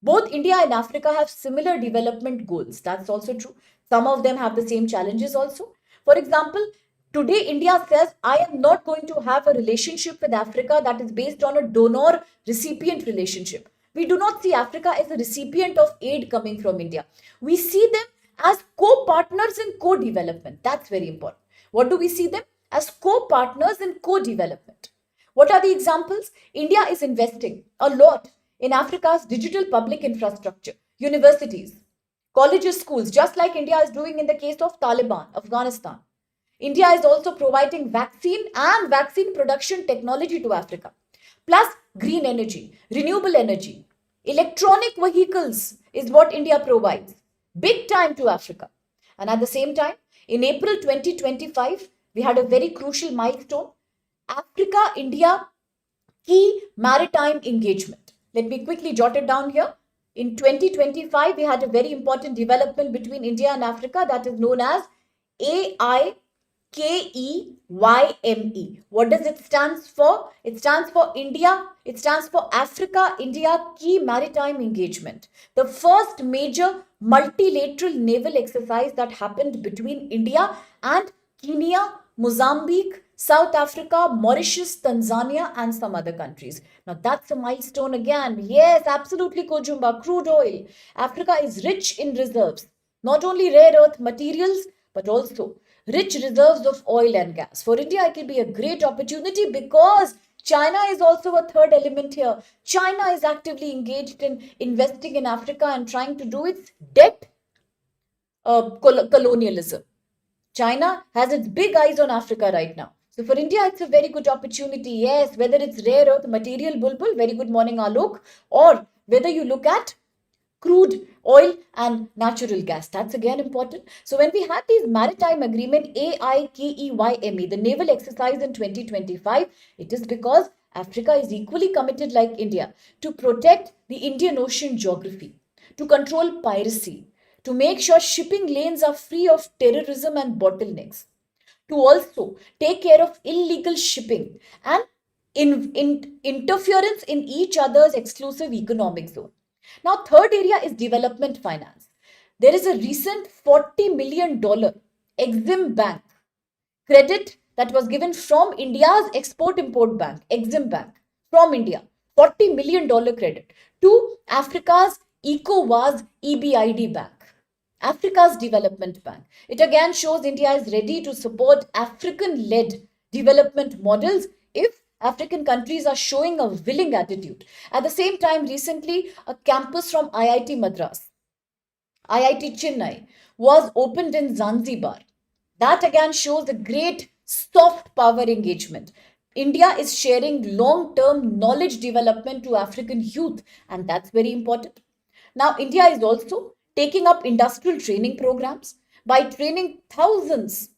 Both India and Africa have similar development goals. That's also true. Some of them have the same challenges also. For example, today India says, I am not going to have a relationship with Africa that is based on a donor-recipient relationship. We do not see Africa as a recipient of aid coming from India. We see them as co-partners in co-development. That's very important. What do we see them? As co-partners in co-development. What are the examples? India is investing a lot in Africa's digital public infrastructure, universities, colleges, schools, just like India is doing in the case of Taliban, Afghanistan. India is also providing vaccine and vaccine production technology to Africa. Plus green energy, renewable energy, electronic vehicles is what India provides. Big time to Africa. And at the same time, in April 2025, we had a very crucial milestone. Africa-India key maritime engagement. Let me quickly jot it down here. In 2025, we had a very important development between India and Africa that is known as AIKEYME. What does it stand for? It stands for India. It stands for Africa-India Key Maritime Engagement. The first major multilateral naval exercise that happened between India and Kenya, Mozambique, South Africa, Mauritius, Tanzania, and some other countries. Now that's a milestone again. Yes, absolutely, Kojumba. Crude oil. Africa is rich in reserves. Not only rare earth materials, but also rich reserves of oil and gas. For India, it will be a great opportunity because China is also a third element here. China is actively engaged in investing in Africa and trying to do its debt colonialism. China has its big eyes on Africa right now. So for India, it's a very good opportunity. Yes, whether it's rare earth material, Bulbul, very good morning, Alok, or whether you look at crude oil and natural gas. That's again important. So when we had these maritime agreement, AIKEYME, the naval exercise in 2025, it is because Africa is equally committed like India to protect the Indian Ocean geography, to control piracy, to make sure shipping lanes are free of terrorism and bottlenecks, to also take care of illegal shipping and interference in each other's exclusive economic zone. Now, third area is development finance. There is a recent $40 million Exim Bank credit that was given from India's Export-Import Bank, Exim Bank. from India, $40 million credit to Africa's ECOWAS EBID Bank, Africa's Development Bank. It again shows India is ready to support African-led development models if African countries are showing a willing attitude. At the same time, recently, a campus from IIT Madras, IIT Chennai, was opened in Zanzibar. That again shows a great soft power engagement. India is sharing long term knowledge development to African youth, and that's very important. Now, India is also taking up industrial training programs by training thousands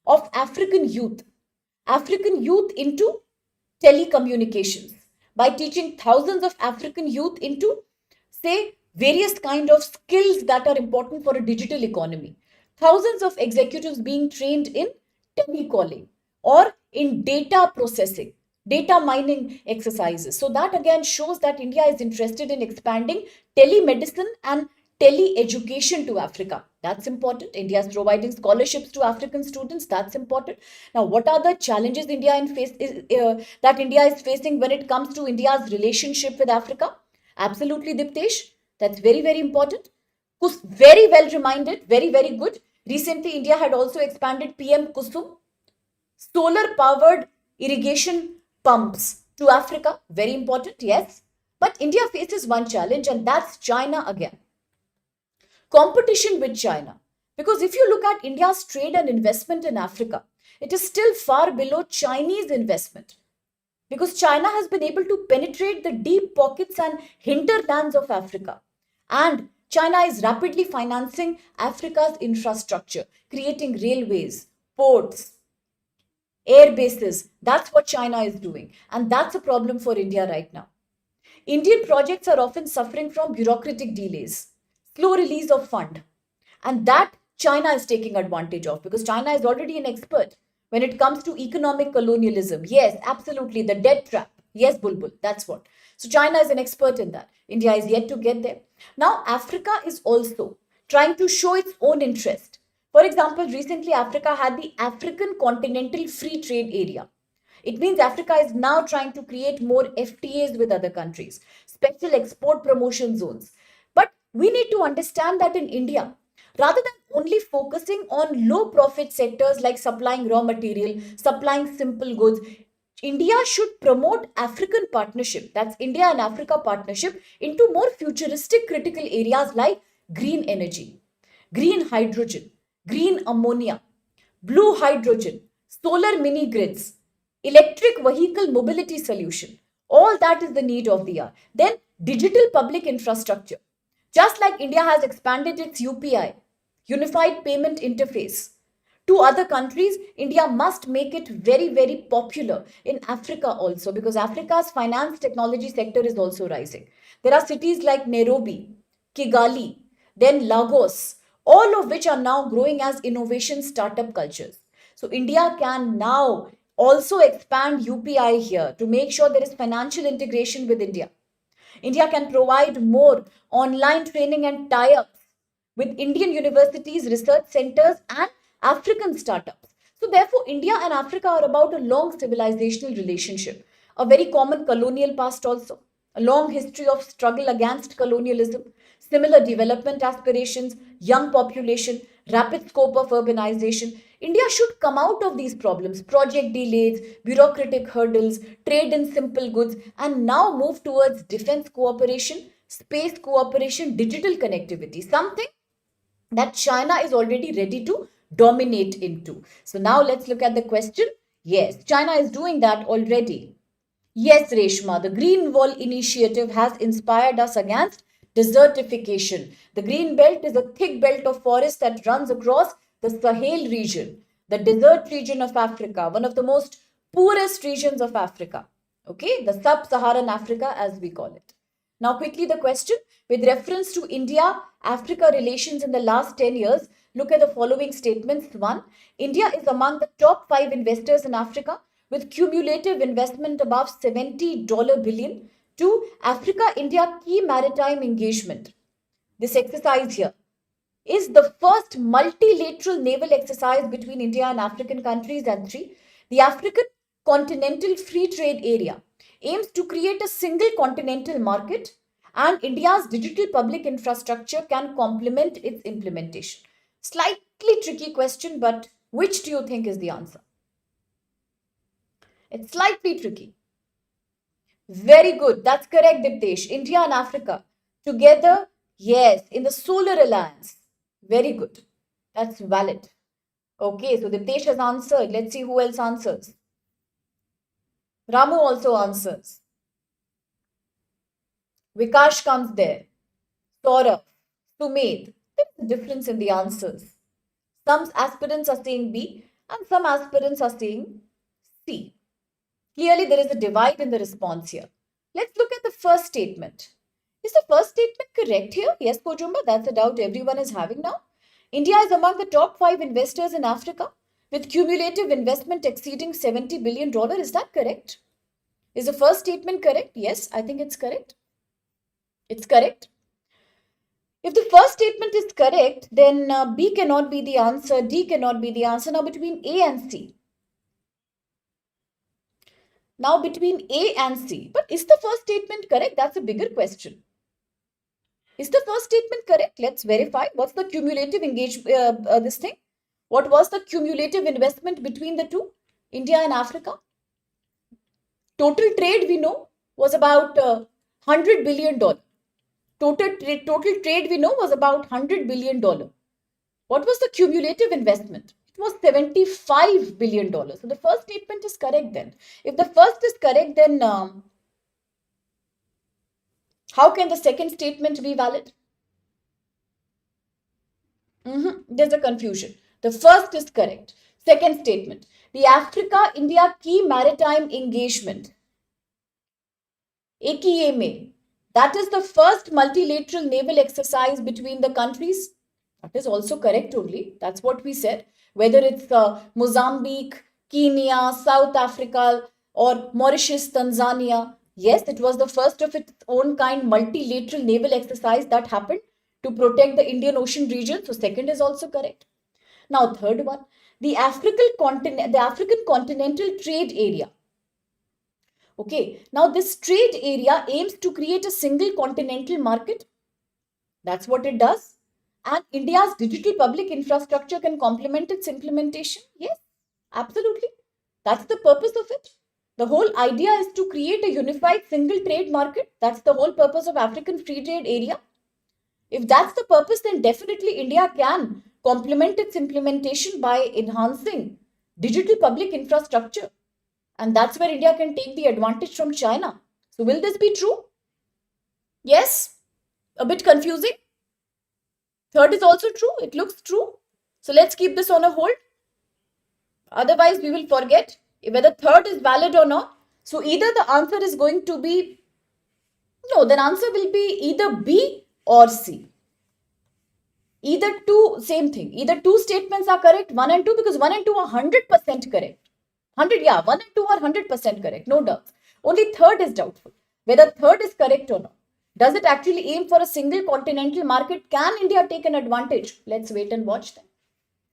of African youth into telecommunications, by teaching thousands of African youth into, say, various kind of skills that are important for a digital economy. Thousands of executives being trained in telecalling or in data processing, data mining exercises. So that again shows that India is interested in expanding telemedicine and tele-education to Africa. That's important. India is providing scholarships to African students. That's important. Now, what are the challenges that India is facing when it comes to India's relationship with Africa? Absolutely, Diptesh. That's very, very important. Very well reminded. Very, very good. Recently, India had also expanded PM Kusum, solar powered irrigation pumps to Africa. Very important, yes. But India faces one challenge, and that's China again. Competition with China. Because if you look at India's trade and investment in Africa, it is still far below Chinese investment. Because China has been able to penetrate the deep pockets and hinterlands of Africa. And China is rapidly financing Africa's infrastructure, creating railways, ports, air bases. That's what China is doing. And that's a problem for India right now. Indian projects are often suffering from bureaucratic delays, slow release of fund. And that China is taking advantage of because China is already an expert when it comes to economic colonialism. Yes, absolutely. The debt trap. Yes, Bulbul. That's what. So China is an expert in that. India is yet to get there. Now, Africa is also trying to show its own interest. For example, recently Africa had the African Continental Free Trade Area. It means Africa is now trying to create more FTAs with other countries, special export promotion zones. But we need to understand that in India, rather than only focusing on low profit sectors like supplying raw material, supplying simple goods, India should promote African partnership, that's India and Africa partnership, into more futuristic critical areas like green energy, green hydrogen, green ammonia, blue hydrogen, solar mini grids, electric vehicle mobility solution. All that is the need of the hour. Then digital public infrastructure. Just like India has expanded its UPI, Unified Payment Interface, to other countries, India must make it very, very popular in Africa also because Africa's finance technology sector is also rising. There are cities like Nairobi, Kigali, then Lagos, all of which are now growing as innovation startup cultures. So India can now also expand UPI here to make sure there is financial integration with India. India can provide more online training and tie-ups with Indian universities, research centers, and African startups. So, therefore, India and Africa are about a long civilizational relationship, a very common colonial past also, a long history of struggle against colonialism, similar development aspirations, young population, rapid scope of urbanization. India should come out of these problems, project delays, bureaucratic hurdles, trade in simple goods, and now move towards defense cooperation, space cooperation, digital connectivity, something that China is already ready to dominate into. So now let's look at the question. Yes, China is doing that already. Yes, Reshma, the Green Wall Initiative has inspired us against desertification. The Green Belt is a thick belt of forest that runs across the Sahel region, the desert region of Africa, one of the most poorest regions of Africa. Okay, the sub-Saharan Africa as we call it. Now, quickly the question with reference to India-Africa relations in the last 10 years, look at the following statements. 1. India is among the top 5 investors in Africa with cumulative investment above $70 billion. 2. Africa-India key maritime engagement. This exercise here is the first multilateral naval exercise between India and African countries. And 3. The African Continental Free Trade Area aims to create a single continental market and India's digital public infrastructure can complement its implementation. Slightly tricky question, but which do you think is the answer? It's slightly tricky. Very good. That's correct, Diptesh. India and Africa together, yes, in the Solar Alliance. Very good. That's valid. Okay, so Diptesh has answered. Let's see who else answers. Ramu also answers. Vikash comes there. Saurabh, Sumedh. There's a difference in the answers. Some aspirants are saying B and some aspirants are saying C. Clearly, there is a divide in the response here. Let's look at the first statement. Is the first statement correct here? Yes, Kojumba, that's a doubt everyone is having now. India is among the top 5 investors in Africa with cumulative investment exceeding $70 billion. Is that correct? Is the first statement correct? Yes, I think it's correct. It's correct. If the first statement is correct, then B cannot be the answer, D cannot be the answer. Now between A and C. Now between A and C. But is the first statement correct? That's a bigger question. Is the first statement correct? Let's verify. What's the cumulative this thing? What was the cumulative investment between the two? India and Africa? Total trade we know was about $100 billion. Total trade we know was about $100 billion. What was the cumulative investment? It was $75 billion. So the first statement is correct then. If the first is correct, then how can the second statement be valid? There's a confusion. The first is correct. Second statement. The Africa-India Key Maritime Engagement, AKMA, that is the first multilateral naval exercise between the countries. That is also correct only. That's what we said. Whether it's Mozambique, Kenya, South Africa, or Mauritius, Tanzania. Yes, it was the first of its own kind multilateral naval exercise that happened to protect the Indian Ocean region. So second is also correct. Now third one, the African continental trade area. Okay, now this trade area aims to create a single continental market. That's what it does. And India's digital public infrastructure can complement its implementation. Yes, absolutely. That's the purpose of it. The whole idea is to create a unified single trade market. That's the whole purpose of African Free Trade Area. If that's the purpose, then definitely India can complement its implementation by enhancing digital public infrastructure. And that's where India can take the advantage from China. So will this be true? Yes? A bit confusing? Third is also true. It looks true. So let's keep this on a hold. Otherwise, we will forget whether third is valid or not. So either the answer is going to be, no, the answer will be either B or C. Either two, same thing. Either two statements are correct, 1 and 2, because 1 and 2 are 100% correct. 100, yeah, 1 and 2 are 100% correct, no doubts. Only third is doubtful. Whether third is correct or not. Does it actually aim for a single continental market? Can India take an advantage? Let's wait and watch then.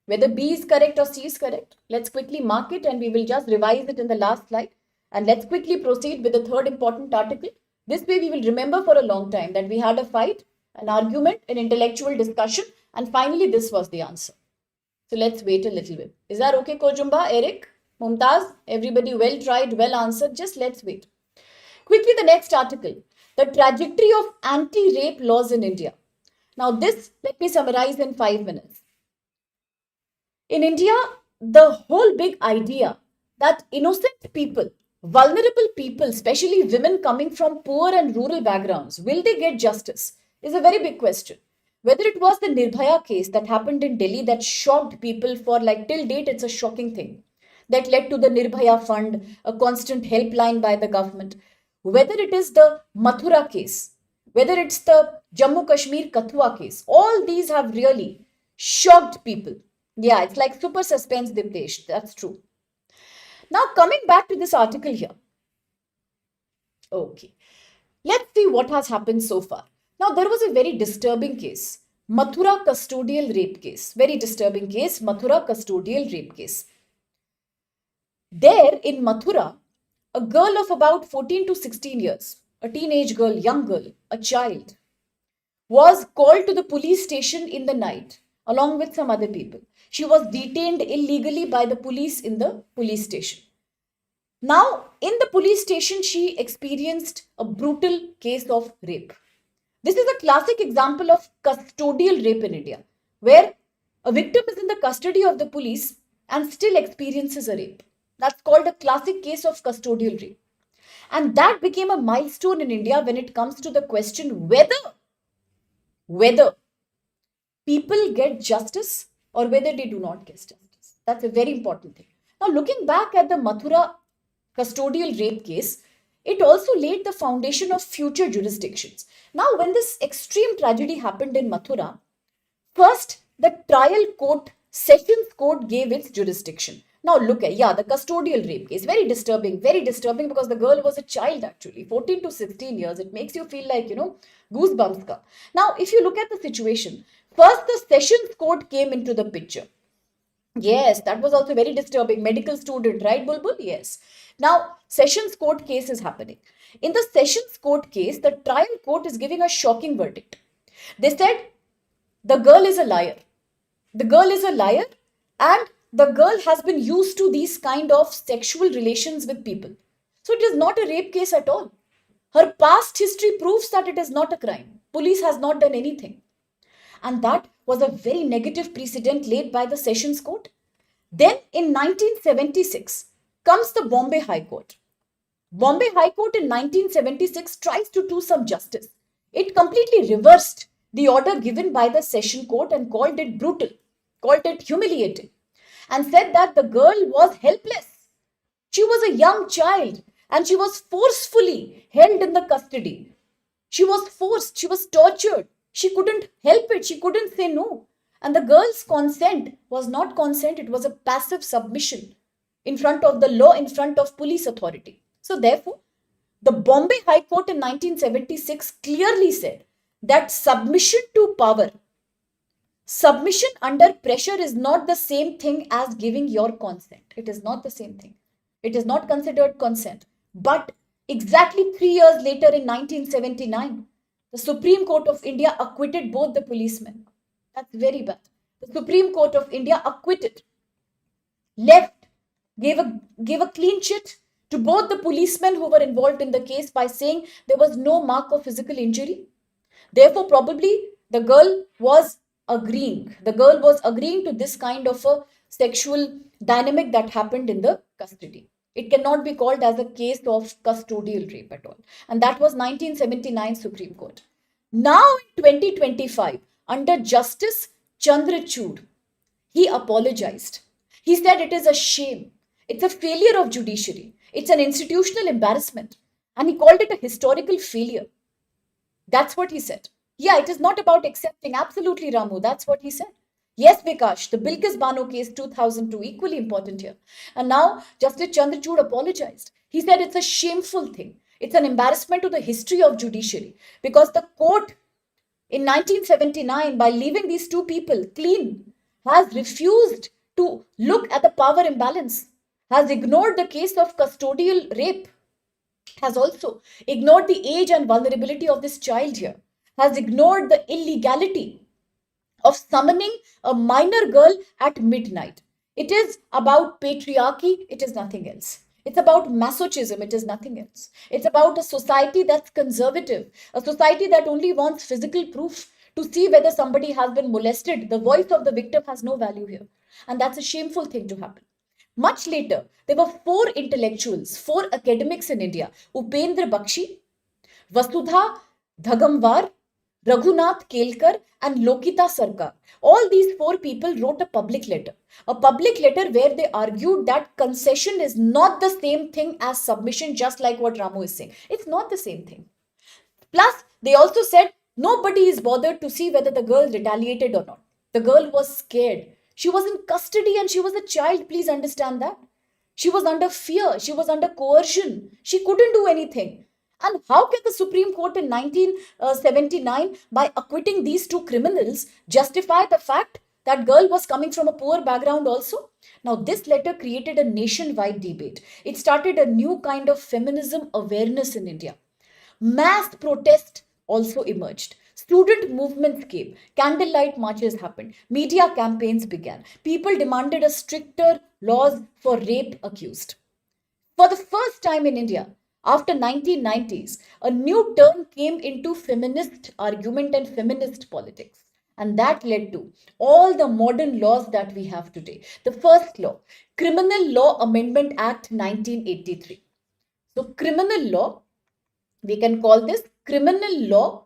Whether B is correct or C is correct, let's quickly mark it and we will just revise it in the last slide. And let's quickly proceed with the third important article. This way we will remember for a long time that we had a fight, an argument, an intellectual discussion, and finally this was the answer. So let's wait a little bit. Is that okay, Kojumba, Eric, Mumtaz? Everybody well tried, well answered. Just let's wait. Quickly, the next article. The trajectory of anti-rape laws in India. Now this, let me summarize in 5 minutes. In India, the whole big idea that innocent people, vulnerable people, especially women coming from poor and rural backgrounds, will they get justice is a very big question. Whether it was the Nirbhaya case that happened in Delhi that shocked people for like till date, it's a shocking thing that led to the Nirbhaya Fund, a constant helpline by the government. Whether it is the Mathura case, whether it's the Jammu Kashmir Kathua case, all these have really shocked people. Yeah, it's like super suspense, Diptesh. That's true. Now, coming back to this article here. Okay. Let's see what has happened so far. Now, there was a very disturbing case. Mathura custodial rape case. Very disturbing case. Mathura custodial rape case. There in Mathura, A girl of about 14 to 16 years, a teenage girl, young girl, a child, was called to the police station in the night along with some other people. She was detained illegally by the police in the police station. Now, in the police station, she experienced a brutal case of rape. This is a classic example of custodial rape in India, where a victim is in the custody of the police and still experiences a rape. That's called a classic case of custodial rape. And that became a milestone in India when it comes to the question whether people get justice or whether they do not get justice. That's a very important thing. Now, looking back at the Mathura custodial rape case, it also laid the foundation of future jurisdictions. Now, when this extreme tragedy happened in Mathura, first the trial court, Sessions Court gave its jurisdiction. Now look at, the custodial rape case. Very disturbing because the girl was a child actually, 14 to 16 years. It makes you feel like, goosebumps ka. Now, if you look at the situation, first the Sessions Court came into the picture. Yes, that was also very disturbing. Medical student, right, Bulbul? Yes. Now, Sessions Court case is happening. In the Sessions Court case, the trial court is giving a shocking verdict. They said the girl is a liar. The girl is a liar and the girl has been used to these kind of sexual relations with people. So it is not a rape case at all. Her past history proves that it is not a crime. Police has not done anything. And that was a very negative precedent laid by the Sessions Court. Then in 1976 comes the Bombay High Court. Bombay High Court in 1976 tries to do some justice. It completely reversed the order given by the Session Court and called it brutal, called it humiliating, and said that the girl was helpless. She was a young child and she was forcefully held in the custody. She was forced, she was tortured. She couldn't help it, she couldn't say no. And the girl's consent was not consent, it was a passive submission in front of the law, in front of police authority. So therefore, the Bombay High Court in 1976 clearly said that submission to power, submission under pressure is not the same thing as giving your consent. It is not the same thing. It is not considered consent. But exactly 3 years later in 1979, the Supreme Court of India acquitted both the policemen. That's very bad. The Supreme Court of India acquitted, gave a clean chit to both the policemen who were involved in the case by saying there was no mark of physical injury. Therefore, probably the girl was agreeing. The girl was agreeing to this kind of a sexual dynamic that happened in the custody. It cannot be called as a case of custodial rape at all. And that was 1979 Supreme Court. Now in 2025, under Justice Chandrachud, he apologized. He said it is a shame. It's a failure of judiciary. It's an institutional embarrassment. And he called it a historical failure. That's what he said. Yeah, it is not about accepting. Absolutely, Ramu. That's what he said. Yes, Vikash, the Bilkis Bano case 2002, equally important here. And now Justice Chandrachud apologized. He said it's a shameful thing. It's an embarrassment to the history of judiciary because the court in 1979, by leaving these two people clean, has refused to look at the power imbalance, has ignored the case of custodial rape, has also ignored the age and vulnerability of this child here, has ignored the illegality of summoning a minor girl at midnight. It is about patriarchy, it is nothing else. It's about masochism, it is nothing else. It's about a society that's conservative, a society that only wants physical proof to see whether somebody has been molested. The voice of the victim has no value here. And that's a shameful thing to happen. Much later, there were 4 intellectuals, 4 academics in India, Upendra Bakshi, Vasudha Dhagamwar, Raghunath Kelkar and Lokita Sarkar. All these 4 people wrote a public letter where they argued that concession is not the same thing as submission, just like what Ramu is saying. It's not the same thing. Plus, they also said nobody is bothered to see whether the girl retaliated or not. The girl was scared. She was in custody and she was a child. Please understand that. She was under fear. She was under coercion. She couldn't do anything. And how can the Supreme Court in 1979, by acquitting these 2 criminals, justify the fact That girl was coming from a poor background also. Now, this letter created a nationwide debate. It started a new kind of feminism awareness in India. Mass protest also emerged. Student movements came. Candlelight marches happened. Media campaigns began. People demanded a stricter laws for rape accused. For the first time in India, after 1990s, a new turn came into feminist argument and feminist politics. And that led to all the modern laws that we have today. The first law, Criminal Law Amendment Act 1983. So, criminal law, we can call this Criminal Law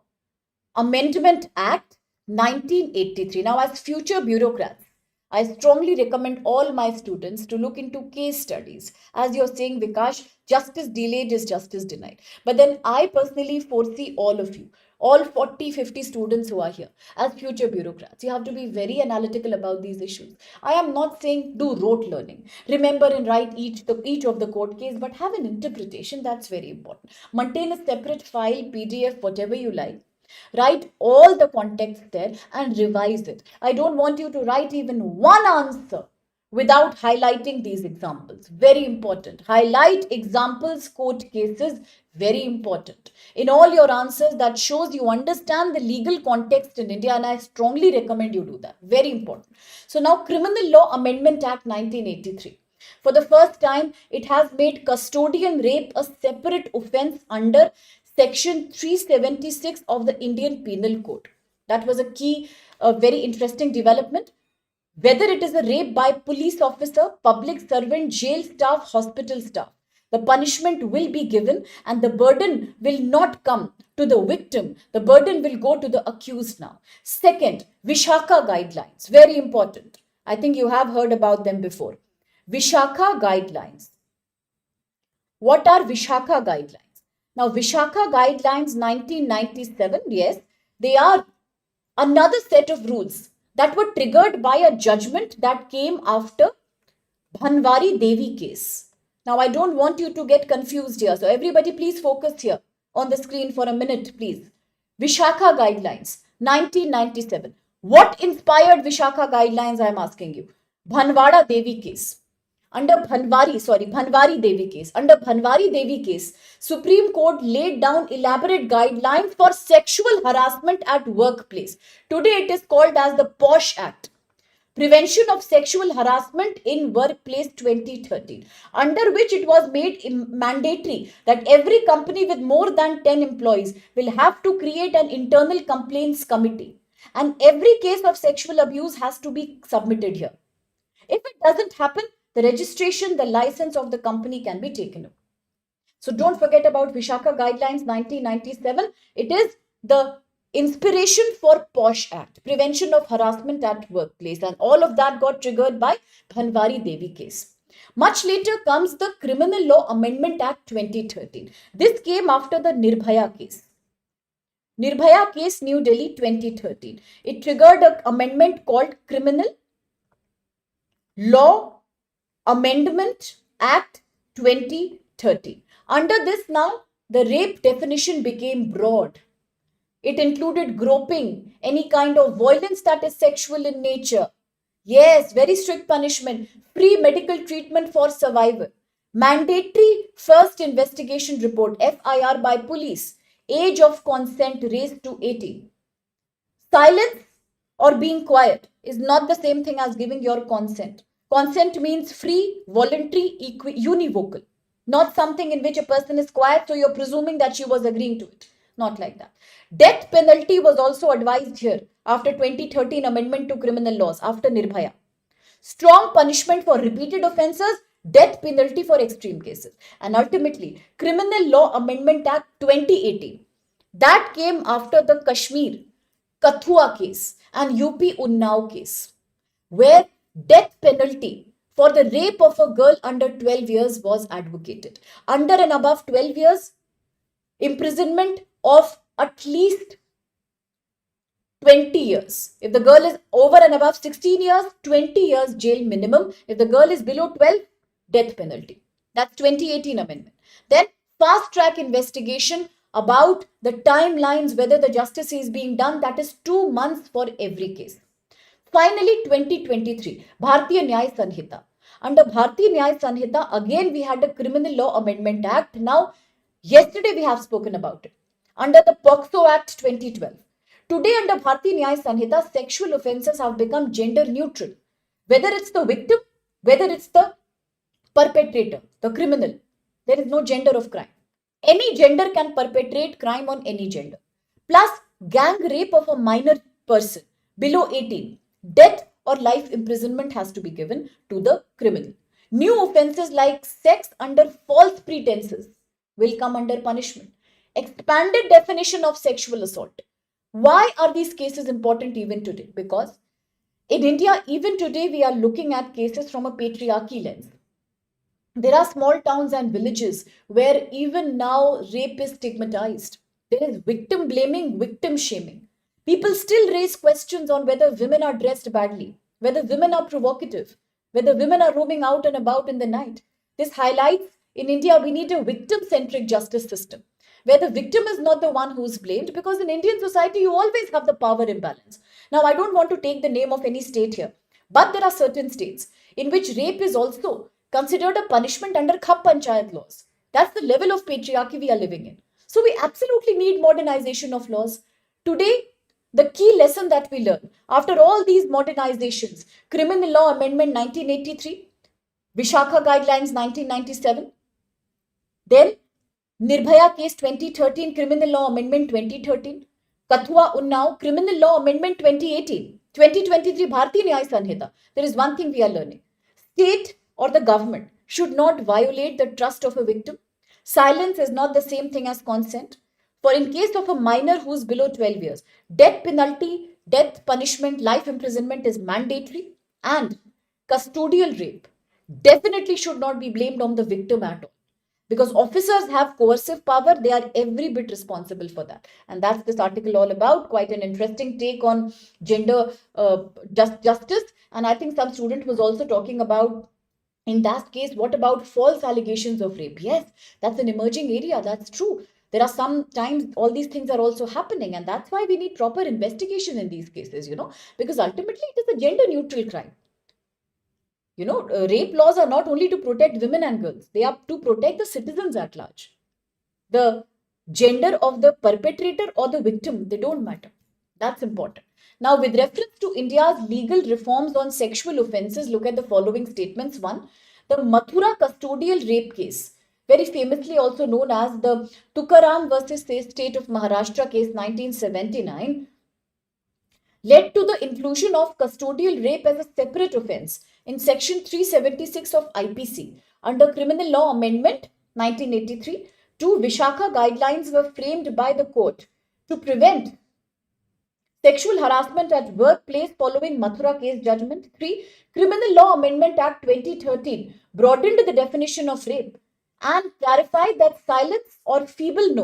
Amendment Act 1983. Now, as future bureaucrats, I strongly recommend all my students to look into case studies. As you're saying, Vikash, justice delayed is justice denied. But then I personally foresee all of you, all 40, 50 students who are here, as future bureaucrats. You have to be very analytical about these issues. I am not saying do rote learning. Remember and write each of the court case, but have an interpretation. That's very important. Maintain a separate file, PDF, whatever you like. Write all the context there and revise it. I don't want you to write even one answer without highlighting these examples. Very important. Highlight examples, court cases, very important. In all your answers, that shows you understand the legal context in India, and I strongly recommend you do that. Very important. So now, Criminal Law Amendment Act 1983. For the first time, it has made custodian rape a separate offense under Section 376 of the Indian Penal Code. That was a key, very interesting development. Whether it is a rape by police officer, public servant, jail staff, hospital staff, the punishment will be given and the burden will not come to the victim. The burden will go to the accused now. Second, Vishaka guidelines. Very important. I think you have heard about them before. Vishaka guidelines. What are Vishaka guidelines? Now, Vishaka Guidelines 1997, yes, they are another set of rules that were triggered by a judgment that came after Bhanwari Devi case. Now, I don't want you to get confused here. So, everybody please focus here on the screen for a minute, please. Vishaka Guidelines 1997. What inspired Vishaka Guidelines, I am asking you? Bhanwara Devi case. Under Bhanwari Devi case. Under Bhanwari Devi case, Supreme Court laid down elaborate guidelines for sexual harassment at workplace. Today it is called as the POSH Act. Prevention of Sexual Harassment in Workplace 2013, under which it was made mandatory that every company with more than 10 employees will have to create an internal complaints committee. And every case of sexual abuse has to be submitted here. If it doesn't happen, the registration, the license of the company can be taken away. So don't forget about Vishaka Guidelines 1997. It is the inspiration for POSH Act, Prevention of Harassment at Workplace, and all of that got triggered by Bhanwari Devi case. Much later comes the Criminal Law Amendment Act 2013. This came after the Nirbhaya case. Nirbhaya case, New Delhi 2013. It triggered an amendment called Criminal Law Amendment Act 2013. Under this now, the rape definition became broad. It included groping, any kind of violence that is sexual in nature. Yes, very strict punishment, free medical treatment for survivor, mandatory first investigation report, FIR by police, age of consent raised to 18. Silence or being quiet is not the same thing as giving your consent. Consent means free, voluntary, univocal. Not something in which a person is quiet, so you're presuming that she was agreeing to it. Not like that. Death penalty was also advised here after 2013 amendment to criminal laws, after Nirbhaya. Strong punishment for repeated offences, death penalty for extreme cases. And ultimately, Criminal Law Amendment Act 2018. That came after the Kashmir, Kathua case and UP Unnao case, where death penalty for the rape of a girl under 12 years was advocated. Under and above 12 years, imprisonment of at least 20 years. If the girl is over and above 16 years, 20 years jail minimum. If the girl is below 12, death penalty. That's 2018 amendment. Then fast track investigation about the timelines, whether the justice is being done. That is 2 months for every case. Finally, 2023, Bharatiya Nyaya Sanhita. Under Bharatiya Nyaya Sanhita, again we had a Criminal Law Amendment Act. Now, yesterday we have spoken about it. Under the POCSO Act 2012. Today, under Bharatiya Nyaya Sanhita, sexual offences have become gender neutral. Whether it's the victim, whether it's the perpetrator, the criminal, there is no gender of crime. Any gender can perpetrate crime on any gender. Plus, gang rape of a minor person below 18, death or life imprisonment has to be given to the criminal. New offences like sex under false pretenses will come under punishment. Expanded definition of sexual assault. Why are these cases important even today? Because in India, even today, we are looking at cases from a patriarchy lens. There are small towns and villages where even now rape is stigmatized. There is victim blaming, victim shaming. People still raise questions on whether women are dressed badly, whether women are provocative, whether women are roaming out and about in the night. This highlights in India we need a victim centric justice system where the victim is not the one who's blamed, because in Indian society you always have the power imbalance. Now, I don't want to take the name of any state here, but there are certain states in which rape is also considered a punishment under Khap Panchayat laws. That's the level of patriarchy we are living in. So we absolutely need modernization of laws. Today, the key lesson that we learn after all these modernizations, Criminal Law Amendment 1983, Vishakha Guidelines 1997, then Nirbhaya Case 2013, Criminal Law Amendment 2013, Kathua Unnao, Criminal Law Amendment 2018, 2023, Bharatiya Nyaya Sanhita. There is one thing we are learning. State or the government should not violate the trust of a victim. Silence is not the same thing as consent. For in case of a minor who is below 12 years, death penalty, death punishment, life imprisonment is mandatory, and custodial rape definitely should not be blamed on the victim at all. Because officers have coercive power, they are every bit responsible for that. And that's this article all about. Quite an interesting take on gender justice. And I think some student was also talking about, in that case, what about false allegations of rape? Yes, that's an emerging area. That's true. There are sometimes all these things are also happening. And that's why we need proper investigation in these cases, because ultimately it is a gender neutral crime. Rape laws are not only to protect women and girls, they are to protect the citizens at large. The gender of the perpetrator or the victim, they don't matter. That's important. Now, with reference to India's legal reforms on sexual offences, look at the following statements. One, the Mathura custodial rape case, very famously also known as the Tukaram versus State of Maharashtra case 1979, led to the inclusion of custodial rape as a separate offence in section 376 of IPC under Criminal Law Amendment 1983. Two Vishakha guidelines were framed by the court to prevent sexual harassment at workplace following Mathura case judgment. 3. Criminal Law Amendment Act 2013 broadened the definition of rape and clarified that silence or feeble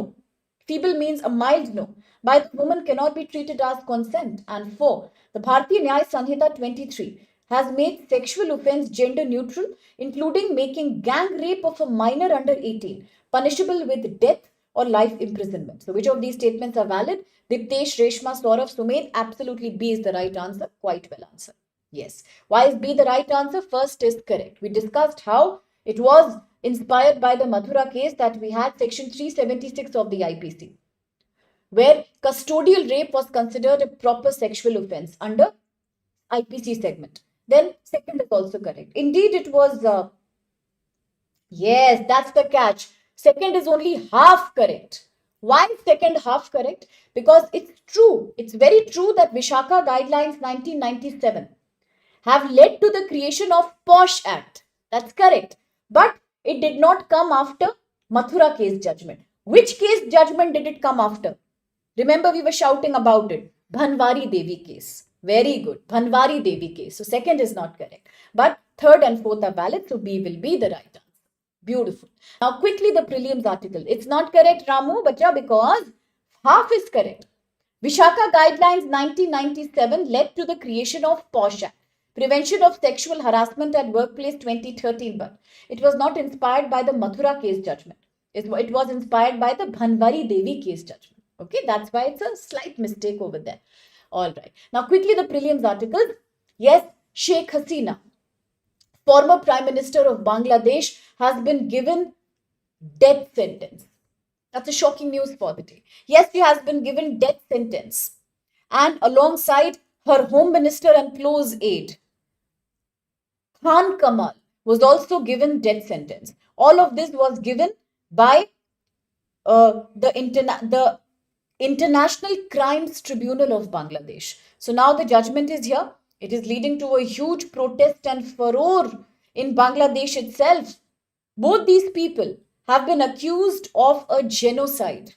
means a mild no, by the woman cannot be treated as consent. And 4. The Bharatiya Nyaya Sanhita 23 has made sexual offence gender neutral, including making gang rape of a minor under 18 punishable with death or life imprisonment. So which of these statements are valid? Diptesh, Reshma, Saurav, Sumedh, absolutely B is the right answer. Quite well answered. Yes. Why is B the right answer? First is correct. We discussed how it was inspired by the Mathura case that we had section 376 of the IPC, where custodial rape was considered a proper sexual offence under IPC segment. Then second is also correct. Indeed, it was, yes, that's the catch. Second is only half correct. Why second half correct? Because it's true. It's very true that Vishakha Guidelines 1997 have led to the creation of POSH Act. That's correct. But it did not come after Mathura case judgment. Which case judgment did it come after? Remember, we were shouting about it. Bhanwari Devi case. Very good. Bhanwari Devi case. So second is not correct. But third and fourth are valid. So B will be the right answer. Beautiful. Now quickly the prelims article. It's not correct, Ramu, Bacha, because half is correct. Vishakha Guidelines 1997 led to the creation of POSH Act, Prevention of Sexual Harassment at Workplace 2013, but it was not inspired by the Mathura case judgment. It was inspired by the Bhanwari Devi case judgment. Okay, that's why it's a slight mistake over there. All right. Now quickly the prelims articles. Yes, Sheikh Hasina, former Prime Minister of Bangladesh, has been given death sentence. That's a shocking news for the day. Yes, she has been given death sentence. And alongside her Home Minister and close aide, Khan Kamal, was also given death sentence. All of this was given by the International Crimes Tribunal of Bangladesh. So now the judgment is here. It is leading to a huge protest and furor in Bangladesh itself. Both these people have been accused of a genocide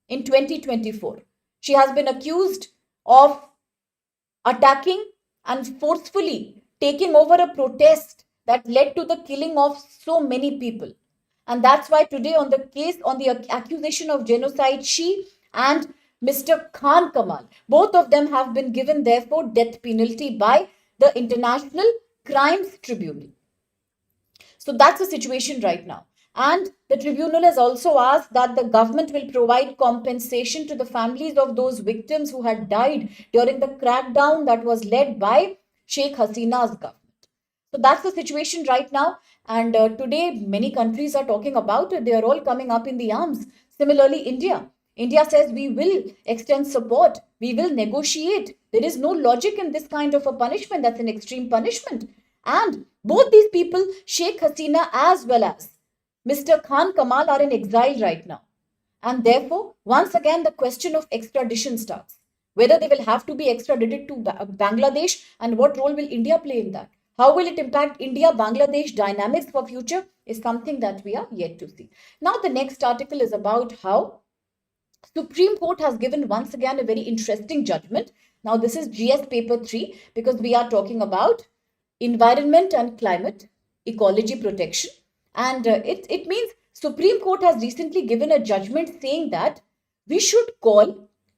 in 2024. She has been accused of attacking and forcefully taking over a protest that led to the killing of so many people. And that's why today, on the case, on the accusation of genocide, she and Mr. Khan Kamal, both of them have been given, therefore, death penalty by the International Crimes Tribunal. So that's the situation right now. And the tribunal has also asked that the government will provide compensation to the families of those victims who had died during the crackdown that was led by Sheikh Hasina's government. So that's the situation right now. And today, many countries are talking about it. They are all coming up in the arms. Similarly, India. India says we will extend support. We will negotiate. There is no logic in this kind of a punishment. That's an extreme punishment. And both these people, Sheikh Hasina as well as Mr. Khan Kamal, are in exile right now. And therefore, once again, the question of extradition starts. Whether they will have to be extradited to Bangladesh, and what role will India play in that? How will it impact India-Bangladesh dynamics for future is something that we are yet to see. Now, the next article is about how Supreme Court has given once again a very interesting judgment. Now, this is GS paper 3 because we are talking about environment and climate, ecology protection. And it means Supreme Court has recently given a judgment saying that we should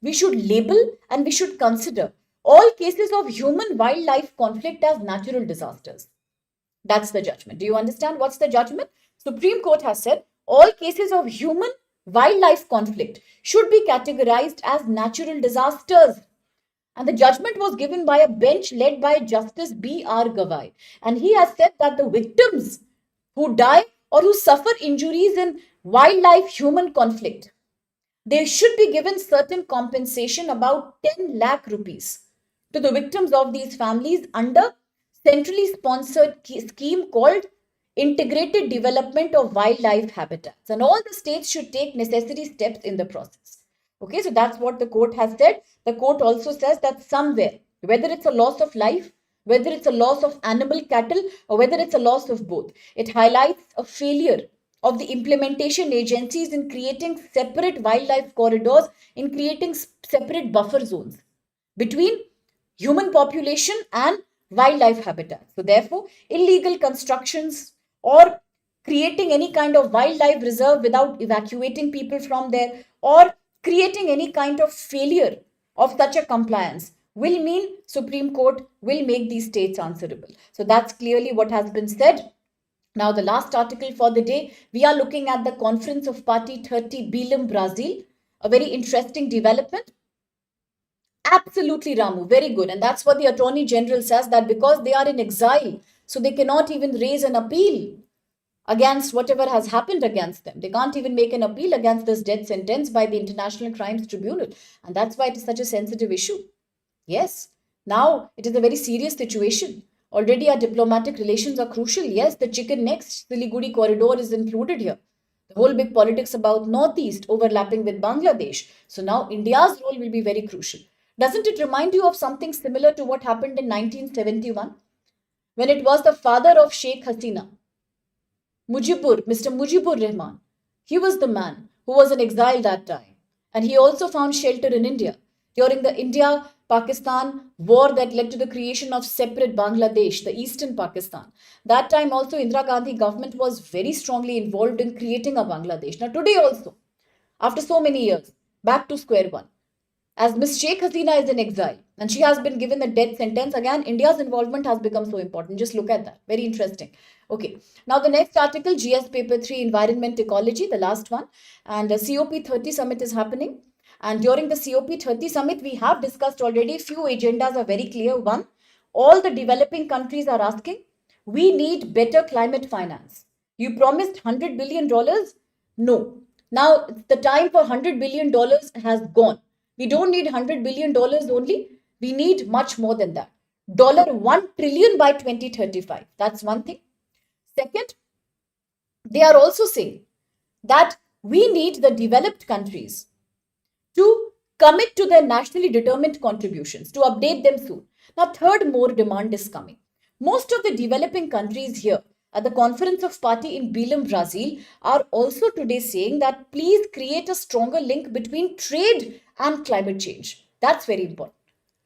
label, and we should consider all cases of human-wildlife conflict as natural disasters. That's the judgment. Do you understand what's the judgment? Supreme Court has said all cases of human-wildlife conflict should be categorized as natural disasters. And the judgment was given by a bench led by Justice B.R. Gavai. And he has said that the victims who die or who suffer injuries in wildlife-human conflict, they should be given certain compensation, about 10 lakh rupees, to the victims of these families under centrally sponsored scheme called Integrated Development of Wildlife Habitats. And all the states should take necessary steps in the process. Okay, so that's what the court has said. The court also says that somewhere, whether it's a loss of life, whether it's a loss of animal cattle, or whether it's a loss of both, it highlights a failure of the implementation agencies in creating separate wildlife corridors, in creating separate buffer zones between human population and wildlife habitats. So therefore, illegal constructions or creating any kind of wildlife reserve without evacuating people from there, or creating any kind of failure of such a compliance, will mean Supreme Court will make these states answerable. So that's clearly what has been said. Now, the last article for the day, we are looking at the Conference of Party 30 Belém, Brazil. A very interesting development. Absolutely, Ramu, very good. And that's what the Attorney General says, that because they are in exile, so they cannot even raise an appeal against whatever has happened against them. They can't even make an appeal against this death sentence by the International Crimes Tribunal. And that's why it is such a sensitive issue. Yes, now it is a very serious situation. Already our diplomatic relations are crucial. Yes, the chicken neck Siliguri corridor is included here. The whole big politics about Northeast overlapping with Bangladesh. So now India's role will be very crucial. Doesn't it remind you of something similar to what happened in 1971? When it was the father of Sheikh Hasina, Mr. Mujibur Rahman. He was the man who was in exile that time. And he also found shelter in India during the India-Pakistan war that led to the creation of separate Bangladesh, the eastern Pakistan. That time also Indira Gandhi government was very strongly involved in creating a Bangladesh. Now today also, after so many years, back to square one. As Ms. Sheikh Hasina is in exile and she has been given a death sentence, again, India's involvement has become so important. Just look at that. Very interesting. Okay. Now, the next article, GS Paper 3, Environment Ecology, the last one. And the COP30 summit is happening. And during the COP30 summit, we have discussed already, few agendas are very clear. One, all the developing countries are asking, we need better climate finance. You promised $100 billion? No. Now, the time for $100 billion has gone. We don't need $100 billion only. We need much more than that. $1 trillion by 2035. That's one thing. Second, they are also saying that we need the developed countries to commit to their nationally determined contributions, to update them soon. Now, third, more demand is coming. Most of the developing countries here at the Conference of Party in Belém, Brazil, are also today saying that please create a stronger link between trade and climate change. That's very important.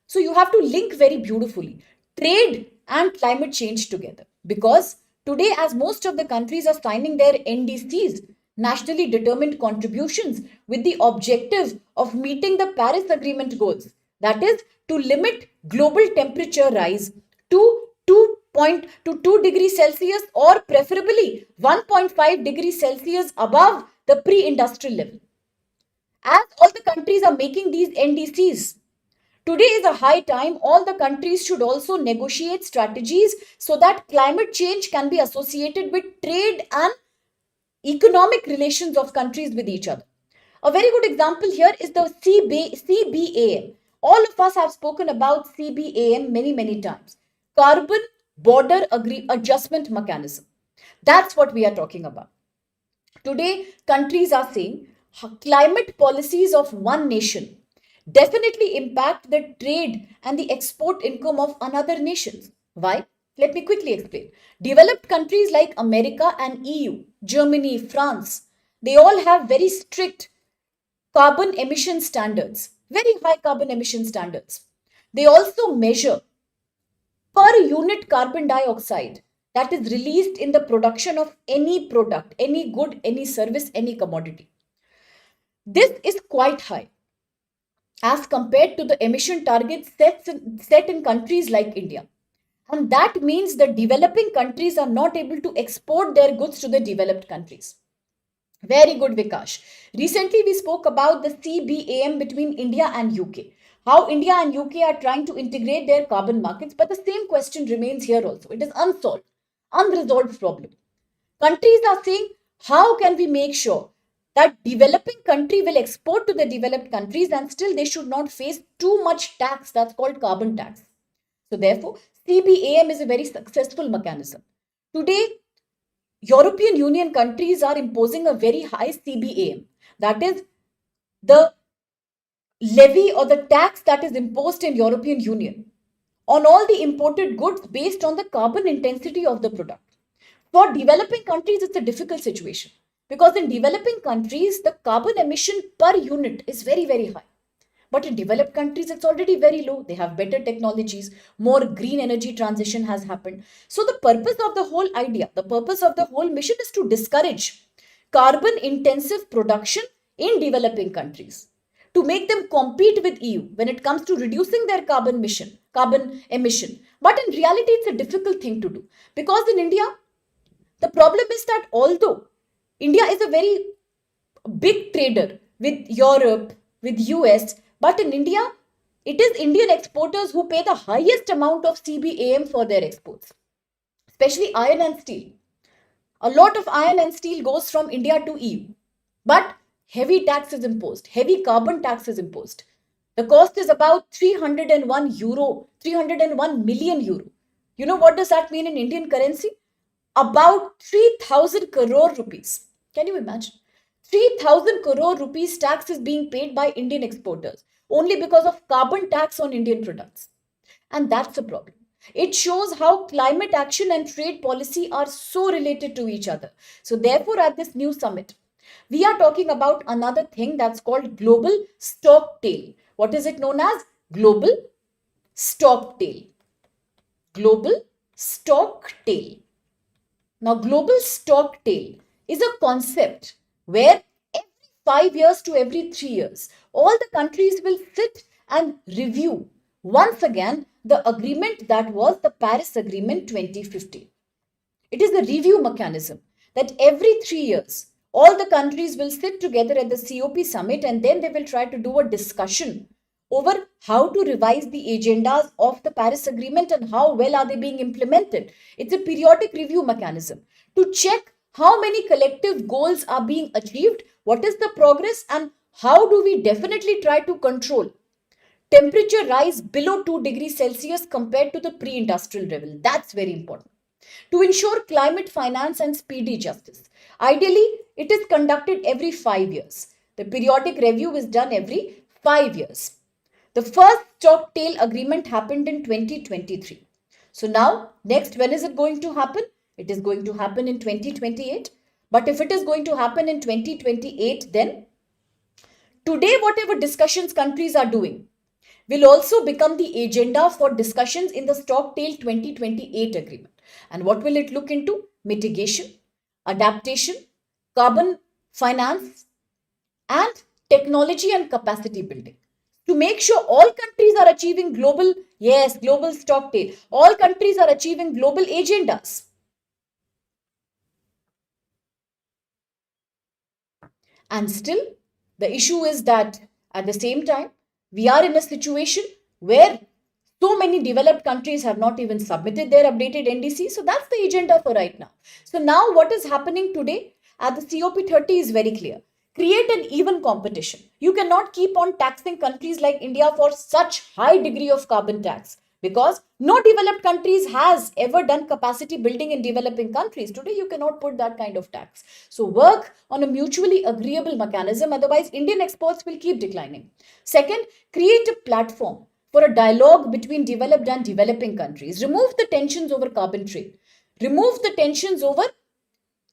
So you have to link very beautifully trade and climate change together, because today, as most of the countries are signing their NDCs, nationally determined contributions, with the objective of meeting the Paris Agreement goals, that is to limit global temperature rise to 2 degrees Celsius, or preferably 1.5 degrees Celsius above the pre-industrial level. As all the countries are making these NDCs, today is a high time all the countries should also negotiate strategies so that climate change can be associated with trade and economic relations of countries with each other. A very good example here is the CBAM. All of us have spoken about CBAM many, many times. Carbon Border Adjustment Mechanism. That's what we are talking about. Today, countries are saying climate policies of one nation definitely impact the trade and the export income of another nations. Why? Let me quickly explain. Developed countries like America and EU, Germany, France, they all have very strict carbon emission standards, very high carbon emission standards. They also measure per unit carbon dioxide that is released in the production of any product, any good, any service, any commodity. This is quite high as compared to the emission targets set in countries like India. And that means the developing countries are not able to export their goods to the developed countries. Very good, Vikash. Recently, we spoke about the CBAM between India and UK. How India and UK are trying to integrate their carbon markets, but the same question remains here also. It is unsolved, unresolved problem. Countries are saying, how can we make sure that developing country will export to the developed countries and still they should not face too much tax, that's called carbon tax. So therefore, CBAM is a very successful mechanism. Today, European Union countries are imposing a very high CBAM. That is the levy or the tax that is imposed in European Union on all the imported goods based on the carbon intensity of the product. For developing countries, it's a difficult situation because in developing countries, the carbon emission per unit is very, very high. But in developed countries, it's already very low. They have better technologies, more green energy transition has happened. So the purpose of the whole idea, the purpose of the whole mission is to discourage carbon intensive production in developing countries, to make them compete with EU when it comes to reducing their carbon emission. But in reality, it's a difficult thing to do because in India, the problem is that although India is a very big trader with Europe, with US, but in India, it is Indian exporters who pay the highest amount of CBAM for their exports, especially iron and steel. A lot of iron and steel goes from India to EU, but heavy tax is imposed, heavy carbon tax is imposed. The cost is about 301 euro, 301 million euro. You know what does that mean in Indian currency? About 3,000 crore rupees. Can you imagine? 3,000 crore rupees tax is being paid by Indian exporters only because of carbon tax on Indian products. And that's a problem. It shows how climate action and trade policy are so related to each other. So therefore, at this new summit, we are talking about another thing that's called global stocktail. What is it known as? Global stocktail. Global stocktail. Now, global stocktail is a concept where every 5 years to every 3 years, all the countries will sit and review once again the agreement that was the Paris Agreement 2015. It is a review mechanism that every 3 years, all the countries will sit together at the COP summit and then they will try to do a discussion over how to revise the agendas of the Paris Agreement and how well are they being implemented. It's a periodic review mechanism to check how many collective goals are being achieved, what is the progress, and how do we definitely try to control temperature rise below 2 degrees Celsius compared to the pre-industrial level. That's very important. To ensure climate finance and speedy justice. Ideally, it is conducted every 5 years. The periodic review is done every 5 years. The first stocktail agreement happened in 2023. So now, next, when is it going to happen? It is going to happen in 2028. But if it is going to happen in 2028, then today, whatever discussions countries are doing will also become the agenda for discussions in the Stocktail 2028 agreement. And what will it look into? Mitigation, adaptation, carbon finance, and technology and capacity building. To make sure all countries are achieving global Stocktail, all countries are achieving global agendas. And still, the issue is that at the same time, we are in a situation where so many developed countries have not even submitted their updated NDC. So that's the agenda for right now. So now what is happening today at the COP30 is very clear. Create an even competition. You cannot keep on taxing countries like India for such high degree of carbon tax, because no developed countries has ever done capacity building in developing countries. Today, you cannot put that kind of tax. So work on a mutually agreeable mechanism. Otherwise, Indian exports will keep declining. Second, create a platform for a dialogue between developed and developing countries. Remove the tensions over carbon trade. Remove the tensions over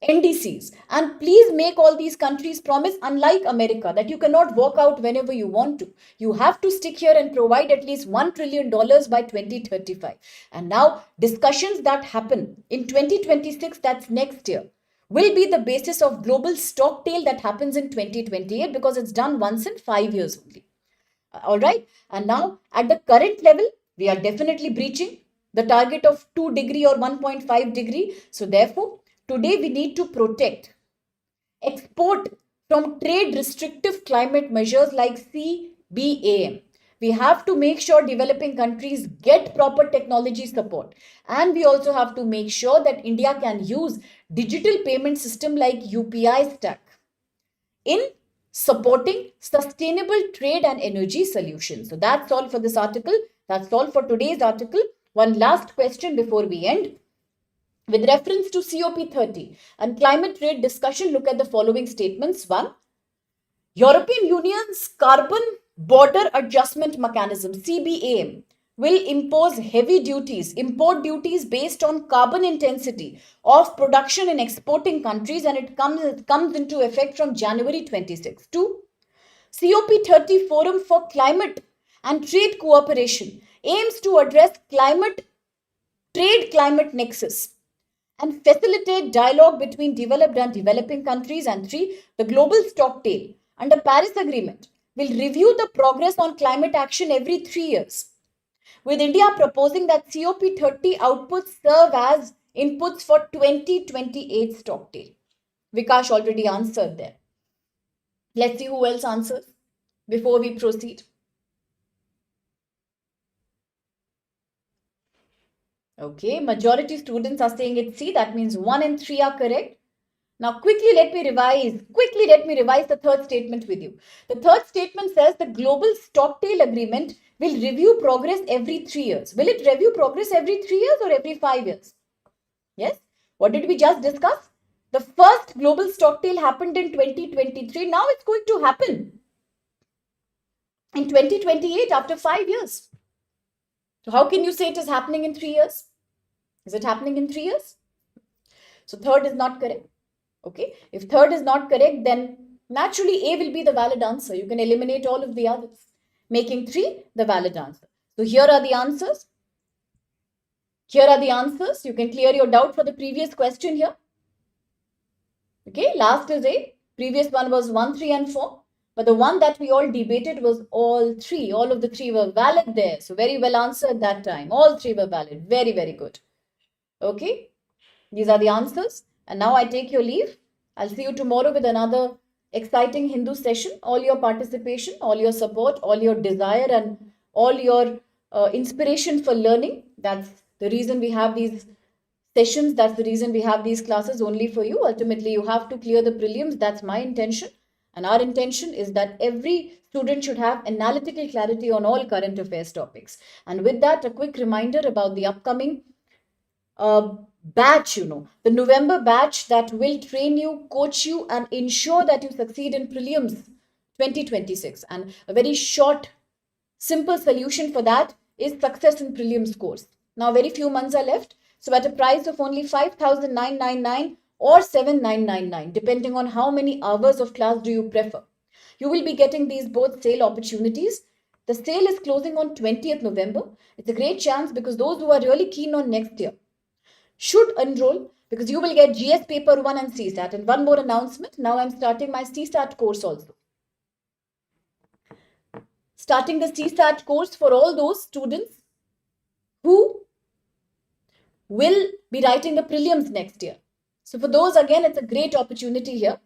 NDCs, and please make all these countries promise, unlike America, that you cannot walk out whenever you want to. You have to stick here and provide at least $1 trillion by 2035. And now discussions that happen in 2026, that's next year, will be the basis of global stocktail that happens in 2028, because it's done once in 5 years only. All right. And now at the current level, we are definitely breaching the target of 2 degree or 1.5 degree. So therefore, today we need to protect, export from trade restrictive climate measures like CBAM. We have to make sure developing countries get proper technology support. And we also have to make sure that India can use digital payment system like UPI stack in supporting sustainable trade and energy solutions. So that's all for this article. That's all for today's article. One last question before we end. With reference to COP30 and climate trade discussion, look at the following statements. 1. European Union's Carbon Border Adjustment Mechanism, CBAM, will impose heavy duties, import duties based on carbon intensity of production in exporting countries, and it comes into effect from January 26. 2. COP30 Forum for Climate and Trade Cooperation aims to address trade-climate nexus and facilitate dialogue between developed and developing countries. And 3. The global stocktail under Paris Agreement will review the progress on climate action every 3 years, with India proposing that COP30 outputs serve as inputs for 2028 stocktail. Vikash already answered there. Let's see who else answers before we proceed. Okay, majority students are saying it's C. That means 1 and 3 are correct. Now, quickly let me revise the third statement with you. The third statement says the global stocktail agreement will review progress every 3 years. Will it review progress every 3 years or every 5 years? Yes. What did we just discuss? The first global stocktail happened in 2023. Now it's going to happen in 2028 after 5 years. So how can you say it is happening in 3 years? Is it happening in 3 years? So third is not correct. Okay. If third is not correct, then naturally A will be the valid answer. You can eliminate all of the others, making 3 the valid answer. So here are the answers. Here are the answers. You can clear your doubt for the previous question here. Okay. Last is A. Previous one was 1, 3 and 4. But the one that we all debated was all 3. All of the 3 were valid there. So very well answered that time. All 3 were valid. Very, very good. Okay. These are the answers. And now I take your leave. I'll see you tomorrow with another exciting Hindu session. All your participation, all your support, all your desire, and all your inspiration for learning. That's the reason we have these sessions. That's the reason we have these classes only for you. Ultimately, you have to clear the prelims. That's my intention. And our intention is that every student should have analytical clarity on all current affairs topics. And with that, a quick reminder about the upcoming batch, the November batch that will train you, coach you, and ensure that you succeed in prelims 2026. And a very short, simple solution for that is success in prelims course. Now, very few months are left. So, at a price of only 5,999 or 7,999, depending on how many hours of class do you prefer, you will be getting these both sale opportunities. The sale is closing on 20th November. It's a great chance because those who are really keen on next year should enroll, because you will get GS paper 1 and CSAT. And one more announcement, now I'm starting my CSAT course also. Starting the CSAT course for all those students who will be writing the prelims next year. So for those, again, it's a great opportunity here.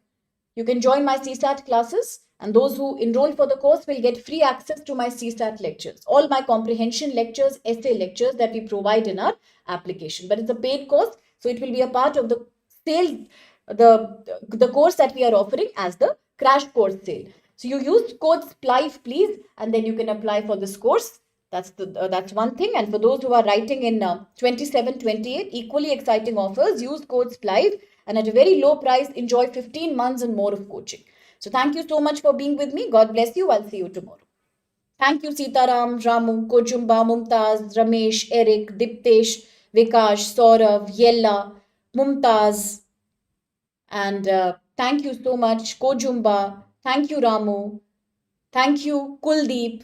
You can join my CSAT classes, and those who enroll for the course will get free access to my CSAT lectures, all my comprehension lectures, essay lectures that we provide in our application. But it's a paid course, so it will be a part of the sale, the course that we are offering as the crash course sale. So you use code SPLIVE, please, and then you can apply for this course. That's one thing. And for those who are writing in 27, 28, equally exciting offers, use code SPLIVE, and at a very low price, enjoy 15 months and more of coaching. So thank you so much for being with me. God bless you. I'll see you tomorrow. Thank you, Sitaram, Ramu, Kojumba, Mumtaz, Ramesh, Eric, Diptesh, Vikash, Saurav, Yella, Mumtaz. And thank you so much, Kojumba. Thank you, Ramu. Thank you, Kuldeep.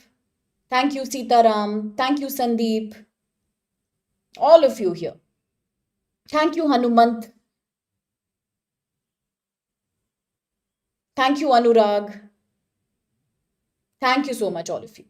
Thank you, Sitaram. Thank you, Sandeep. All of you here. Thank you, Hanumant. Thank you, Anurag. Thank you so much, all of you.